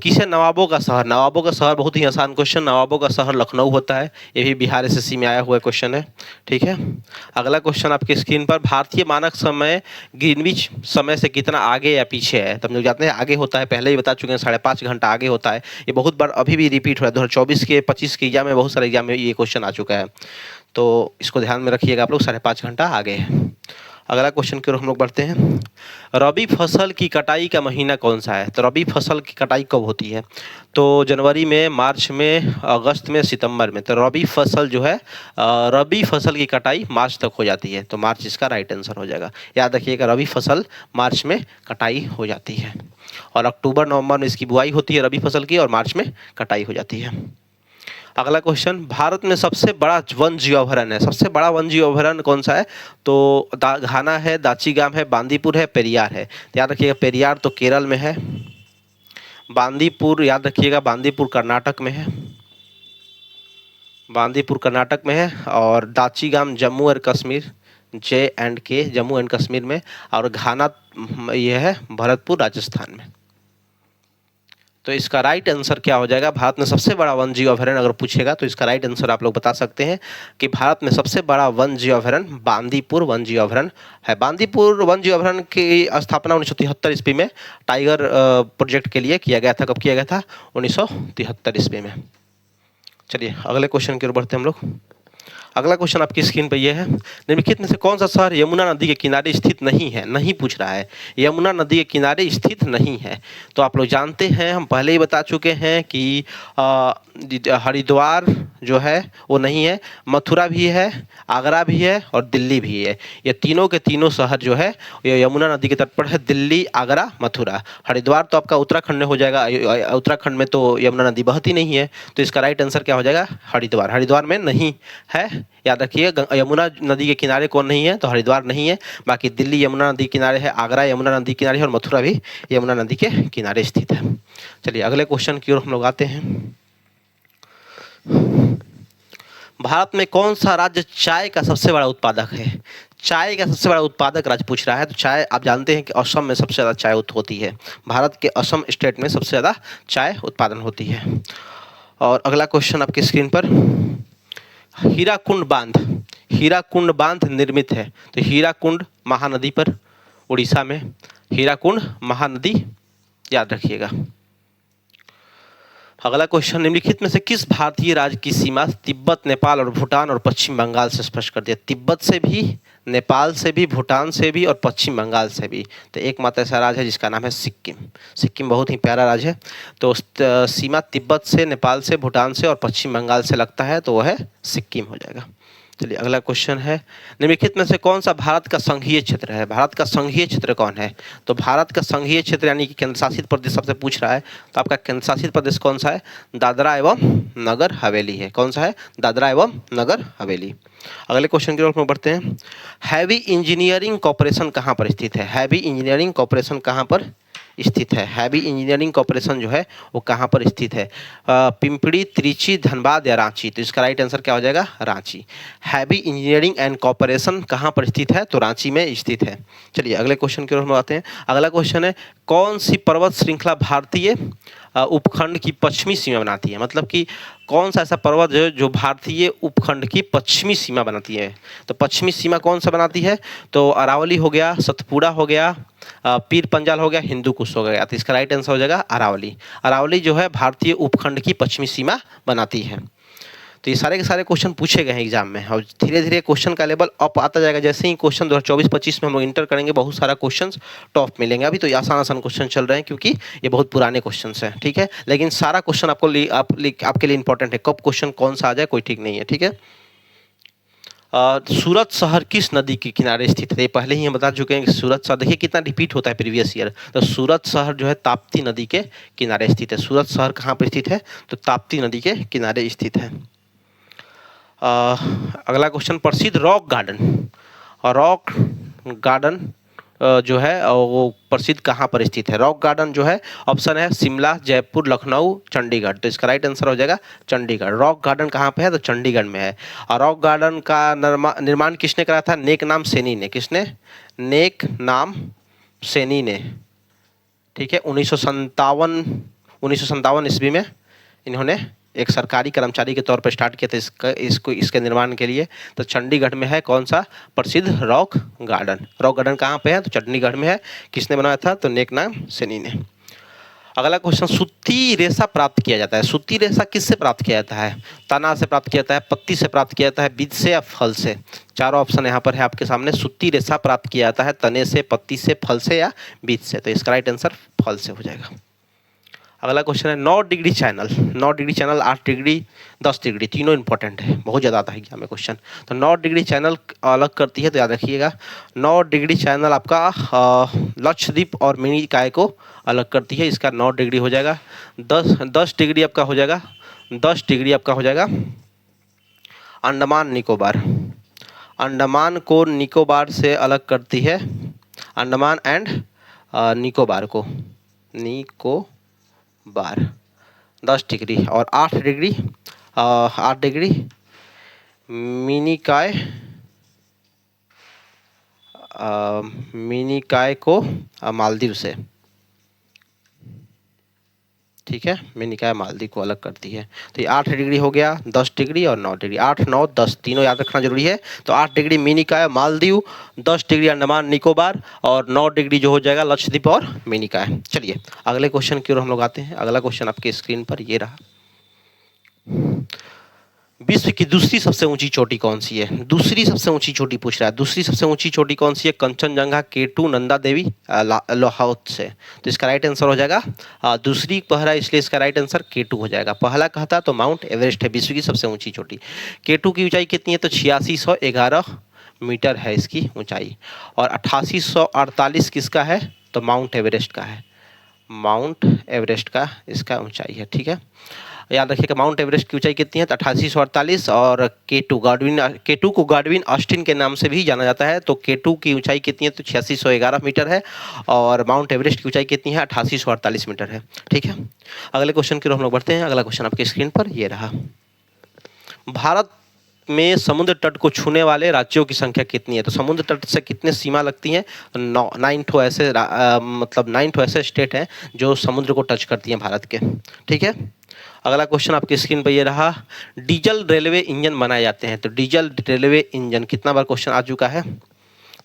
किसे नवाबों का शहर, नवाबों का शहर बहुत ही आसान क्वेश्चन, नवाबों का शहर लखनऊ होता है। ये भी बिहार एसएससी में आया हुआ क्वेश्चन है, ठीक है। अगला क्वेश्चन आपकी स्क्रीन पर, भारतीय मानक समय ग्रीनविच समय से कितना आगे या पीछे है। तो हम लोग जानते हैं आगे होता है, पहले ही बता चुके हैं 5.5 घंटा आगे होता है। ये बहुत बार अभी भी रिपीट हो रहा है, 2024 के 25 के एग्जाम में, बहुत सारे एग्जाम में ये क्वेश्चन आ चुका है, तो इसको ध्यान में रखिएगा आप लोग, 5.5 घंटा आगे है। अगला क्वेश्चन की ओर हम लोग बढ़ते हैं, रबी फसल की कटाई का महीना कौन सा है। तो रबी फसल की कटाई कब होती है, तो जनवरी में, मार्च में, अगस्त में, सितंबर में। तो रबी फसल जो है, रबी फसल की कटाई मार्च तक हो जाती है, तो मार्च इसका राइट आंसर हो जाएगा। याद रखिएगा, रबी फसल मार्च में कटाई हो जाती है, और अक्टूबर नवंबर में इसकी बुआई होती है रबी फसल की, और मार्च में कटाई हो जाती है। अगला क्वेश्चन, भारत में सबसे बड़ा वन जीव अभयारण्य है, सबसे बड़ा वन जीव अभयारण्य कौन सा है। तो घाना है, दाचीगाम है, बांदीपुर है, पेरियार है। याद रखिएगा, पेरियार तो केरल में है, बांदीपुर याद रखिएगा, बांदीपुर कर्नाटक में है, बांदीपुर कर्नाटक में है, और Dachigam Jammu and Kashmir, J&K Jammu and Kashmir में, और घाना ये है भरतपुर राजस्थान में। तो इसका राइट आंसर क्या हो जाएगा, भारत में सबसे बड़ा वन जीव अभयारण्य अगर पूछेगा तो इसका राइट आंसर आप लोग बता सकते हैं कि भारत में सबसे बड़ा वन जीव अभयारण्य बांदीपुर वन जीव अभयारण्य है। बांदीपुर वन जीव अभयारण्य की स्थापना 1973 ईस्वी में टाइगर प्रोजेक्ट के लिए किया गया था। कब किया गया था, 1973 ईस्वी में। चलिए अगले क्वेश्चन की ओर बढ़ते हैं हम लोग। अगला क्वेश्चन आपकी स्क्रीन पर यह है, निम्नलिखित में से कौन सा शहर यमुना नदी के किनारे स्थित नहीं है। नहीं पूछ रहा है, यमुना नदी के किनारे स्थित नहीं है। तो आप लोग जानते हैं, हम पहले ही बता चुके हैं कि हरिद्वार जो है वो नहीं है, मथुरा भी है, आगरा भी है, और दिल्ली भी है। ये तीनों के तीनों शहर जो है ये यमुना नदी के तट पर है, दिल्ली, आगरा, मथुरा। हरिद्वार तो आपका उत्तराखंड में हो जाएगा, उत्तराखंड में तो यमुना नदी बहती नहीं है, तो इसका राइट आंसर क्या हो जाएगा, हरिद्वार। हरिद्वार में नहीं है, याद रखिए। यमुना नदी के किनारे कौन नहीं है, तो हरिद्वार नहीं है। बाकी दिल्ली यमुना नदी किनारे है, आगरा यमुना नदी किनारे है, और मथुरा भी यमुना नदी के किनारे स्थित है। चलिए अगले क्वेश्चन की ओर हम लोग आते हैं। भारत में कौन सा राज्य चाय का सबसे बड़ा उत्पादक है। चाय का सबसे बड़ा उत्पादक राज्य पूछ रहा है, तो चाय आप जानते हैं कि असम में सबसे ज़्यादा चाय होती है। भारत के असम स्टेट में सबसे ज़्यादा चाय उत्पादन होती है। और अगला क्वेश्चन आपकी स्क्रीन पर, हीराकुंड बांध, हीराकुंड बांध निर्मित है। तो हीराकुंड महानदी पर, उड़ीसा में हीराकुंड महानदी, याद रखिएगा। अगला क्वेश्चन, निम्नलिखित में से किस भारतीय राज्य की सीमा तिब्बत, नेपाल और भूटान और पश्चिम बंगाल से स्पष्ट कर दिया। तिब्बत से भी, नेपाल से भी, भूटान से भी, और पश्चिम बंगाल से भी। तो एकमात्र ऐसा राज्य है जिसका नाम है सिक्किम। सिक्किम बहुत ही प्यारा राज्य है। तो सीमा तिब्बत से, नेपाल से, भूटान से और पश्चिम बंगाल से लगता है, तो वह है सिक्किम हो जाएगा। चलिए अगला क्वेश्चन है, निम्नलिखित में से कौन सा भारत का संघीय क्षेत्र है। भारत का संघीय क्षेत्र कौन है। तो भारत का संघीय क्षेत्र यानी कि केंद्र शासित प्रदेश सबसे पूछ रहा है, तो आपका केंद्र शासित प्रदेश कौन सा है, दादरा एवं नगर हवेली है। कौन सा है, दादरा एवं नगर हवेली। अगले क्वेश्चन की ओर हम बढ़ते हैं, हैवी इंजीनियरिंग कॉर्पोरेशन कहाँ पर स्थित है। हैवी इंजीनियरिंग कॉर्पोरेशन कहाँ पर स्थित है। हैवी इंजीनियरिंग कॉर्पोरेशन जो है वो कहाँ पर स्थित है, पिंपरी, त्रिची, धनबाद या रांची। तो इसका राइट आंसर क्या हो जाएगा, Ranchi. Heavy engineering and corporation कहाँ पर स्थित है, तो रांची में स्थित है। चलिए अगले क्वेश्चन की ओर हम आते हैं। अगला क्वेश्चन है, कौन सी पर्वत श्रृंखला भारतीय उपखंड की पश्चिमी सीमा बनाती है। मतलब कि कौन सा ऐसा पर्वत है जो भारतीय उपखंड की पश्चिमी सीमा बनाती है। तो पश्चिमी सीमा कौन सा बनाती है, तो अरावली हो गया, सतपुड़ा हो गया, पीर पंजाल हो गया, हिंदू कुश हो गया। तो इसका राइट आंसर हो जाएगा अरावली। अरावली जो है भारतीय उपखंड की पश्चिमी सीमा बनाती है। तो ये सारे के सारे क्वेश्चन पूछे गए हैं एग्जाम में, और धीरे धीरे क्वेश्चन का लेवल अप आता जाएगा। जैसे ही क्वेश्चन 2024-25 में हम लोग इंटर करेंगे, बहुत सारा क्वेश्चन टॉप मिलेंगे। अभी तो ये आसान आसान क्वेश्चन चल रहे हैं क्योंकि ये बहुत पुराने क्वेश्चन हैं, ठीक है। लेकिन सारा क्वेश्चन आपके लिए इंपॉर्टेंट है, कब क्वेश्चन कौन सा आ जाए कोई ठीक नहीं है, ठीक है। सूरत शहर किस नदी के किनारे स्थित है। पहले ही हम बता चुके हैं कि सूरत शहर, देखिए कितना रिपीट होता है प्रीवियस ईयर। तो सूरत शहर जो है ताप्ती नदी के किनारे स्थित है। सूरत शहर कहाँ पर स्थित है, तो ताप्ती नदी के किनारे स्थित है। अगला क्वेश्चन, प्रसिद्ध रॉक गार्डन, रॉक गार्डन जो है वो प्रसिद्ध कहाँ पर स्थित है। रॉक गार्डन जो है ऑप्शन है शिमला, जयपुर, लखनऊ, चंडीगढ़। तो इसका राइट आंसर हो जाएगा चंडीगढ़। रॉक गार्डन कहाँ पे है, तो चंडीगढ़ में है। और रॉक गार्डन का निर्माण किसने कराया था, नेक नाम सैनी ने। किसने, नेक नाम सैनी ने। ठीक है। 1957 ईस्वी में इन्होंने एक सरकारी कर्मचारी के तौर पर स्टार्ट किया था इसके निर्माण के लिए। तो चंडीगढ़ में है कौन सा प्रसिद्ध रॉक गार्डन। रॉक गार्डन कहाँ पे है? तो चंडीगढ़ में है। किसने बनाया था? तो नेकनाम सेनी ने। अगला क्वेश्चन, सूती रेशा प्राप्त किया जाता है। सूती रेशा किससे प्राप्त किया जाता है? तना से प्राप्त किया जाता है, पत्ती से प्राप्त किया जाता है, बीज से या फल से? चारों ऑप्शन यहाँ पर है आपके सामने। सूती रेशा प्राप्त किया जाता है तने से, पत्ती से, फल से या बीज से। तो इसका राइट आंसर फल से हो जाएगा। अगला क्वेश्चन है 9 degree channel. 9 degree channel, 8 degree, 10 degree, तीनों इंपॉर्टेंट है, बहुत ज़्यादा आता है एग्जाम में क्वेश्चन। तो 9 डिग्री चैनल अलग करती है, तो याद रखिएगा 9 डिग्री चैनल आपका लक्षद्वीप और मिनी इकाई को अलग करती है। इसका 9 डिग्री हो जाएगा। 10 डिग्री आपका हो जाएगा, 10 डिग्री आपका हो जाएगा अंडमान निकोबार। अंडमान को निकोबार से अलग करती है, अंडमान एंड निकोबार को, निकोबार 10 डिग्री। और 8 डिग्री मिनिकाय को मालदीव से, ठीक है, मिनिकाय मालदीव को अलग करती है। तो ये 8 डिग्री हो गया, 10 डिग्री और 9 डिग्री। 8, 9, 10 तीनों याद रखना जरूरी है। तो 8 डिग्री मिनिकाय मालदीव, 10 डिग्री अंडमान निकोबार और 9 डिग्री जो हो जाएगा लक्षद्वीप और मिनिकाय। चलिए अगले क्वेश्चन की ओर हम लोग आते हैं। अगला क्वेश्चन आपके स्क्रीन पर ये रहा। विश्व की दूसरी सबसे ऊंची चोटी कौन सी है? दूसरी सबसे ऊंची चोटी पूछ रहा है। दूसरी सबसे ऊंची चोटी कौन सी है? कंचनजंगा, K2, नंदा देवी, लाहौल से। तो इसका राइट आंसर हो जाएगा दूसरी पहला, इसलिए इसका राइट आंसर K2 हो जाएगा। पहला कहता तो माउंट एवरेस्ट है विश्व की सबसे ऊंची चोटी। K2 की ऊंचाई कितनी है? तो 8611 मीटर है इसकी ऊंचाई। और 8848 किसका है? तो माउंट एवरेस्ट का है। माउंट एवरेस्ट का इसका ऊंचाई है, ठीक है। याद रखिएगा माउंट एवरेस्ट की ऊंचाई कितनी है? तो 8848। और K2 को गाडविन ऑस्टिन के नाम से भी जाना जाता है। तो K2 की ऊंचाई कितनी है? तो 8611 मीटर है। और माउंट एवरेस्ट की ऊंचाई कितनी है? 8848 मीटर है, ठीक है। अगले क्वेश्चन की ओर हम लोग बढ़ते हैं। अगला क्वेश्चन आपके स्क्रीन पर ये रहा। भारत में समुद्र तट को छूने वाले राज्यों की संख्या कितनी है? तो समुद्र तट से कितने सीमा लगती हैं? 9 ठो ऐसे मतलब 9 ठो ऐसे स्टेट हैं जो समुद्र को टच करती हैं भारत के, ठीक है। अगला क्वेश्चन आपकी स्क्रीन पर ये रहा। डीजल रेलवे इंजन बनाए जाते हैं। तो डीजल रेलवे इंजन कितना बार क्वेश्चन आ चुका है?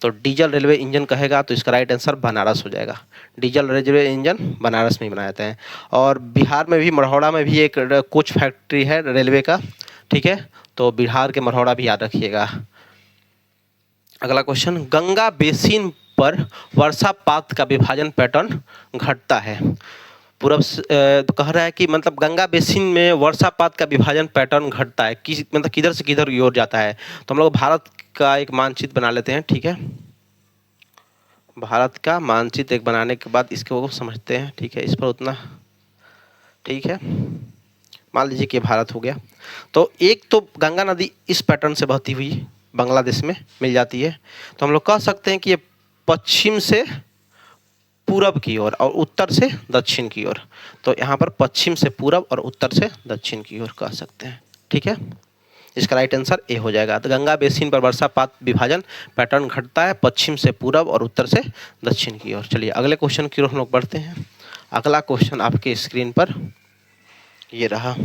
तो डीजल रेलवे इंजन कहेगा तो इसका राइट आंसर बनारस हो जाएगा। डीजल रेलवे इंजन बनारस में ही बनाए जाते हैं। और बिहार में भी मढ़ौरा में भी एक कोच फैक्ट्री है रेलवे का, ठीक है। तो बिहार के मढ़ौरा भी याद रखिएगा। अगला क्वेश्चन, गंगा बेसिन पर वर्षापात का विभाजन पैटर्न घटता है। पूर्व तो कह रहा है कि मतलब गंगा बेसिन में वर्षापात का विभाजन पैटर्न घटता है, मतलब किधर से किधर की ओर जाता है। तो हम लोग भारत का एक मानचित्र बना लेते हैं, ठीक है। भारत का मानचित्र एक बनाने के बाद इसको समझते हैं, ठीक है। इस पर उतना ठीक है, मान लीजिए कि भारत हो गया। तो एक तो गंगा नदी इस पैटर्न से बहती हुई बांग्लादेश में मिल जाती है। तो हम लोग कह सकते हैं कि ये पश्चिम से पूरब की ओर और उत्तर से दक्षिण की ओर। तो यहाँ पर पश्चिम से पूरब और उत्तर से दक्षिण की ओर कह सकते हैं, ठीक है। इसका राइट आंसर ए हो जाएगा। तो गंगा बेसिन पर वर्षापात विभाजन पैटर्न घटता है पश्चिम से पूरब और उत्तर से दक्षिण की ओर। चलिए अगले क्वेश्चन की ओर हम लोग बढ़ते हैं। अगला क्वेश्चन आपके स्क्रीन पर ये रहा।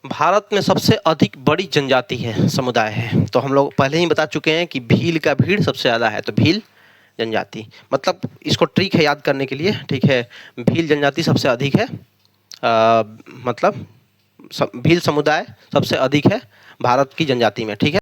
भारत में सबसे अधिक बड़ी जनजाति है, समुदाय है। तो हम लोग पहले ही बता चुके हैं कि भील का भीड़ सबसे ज़्यादा है। तो भील जनजाति, मतलब इसको ट्रिक है याद करने के लिए, ठीक है। भील जनजाति सबसे अधिक है, मतलब भील समुदाय सबसे अधिक है भारत की जनजाति में, ठीक है।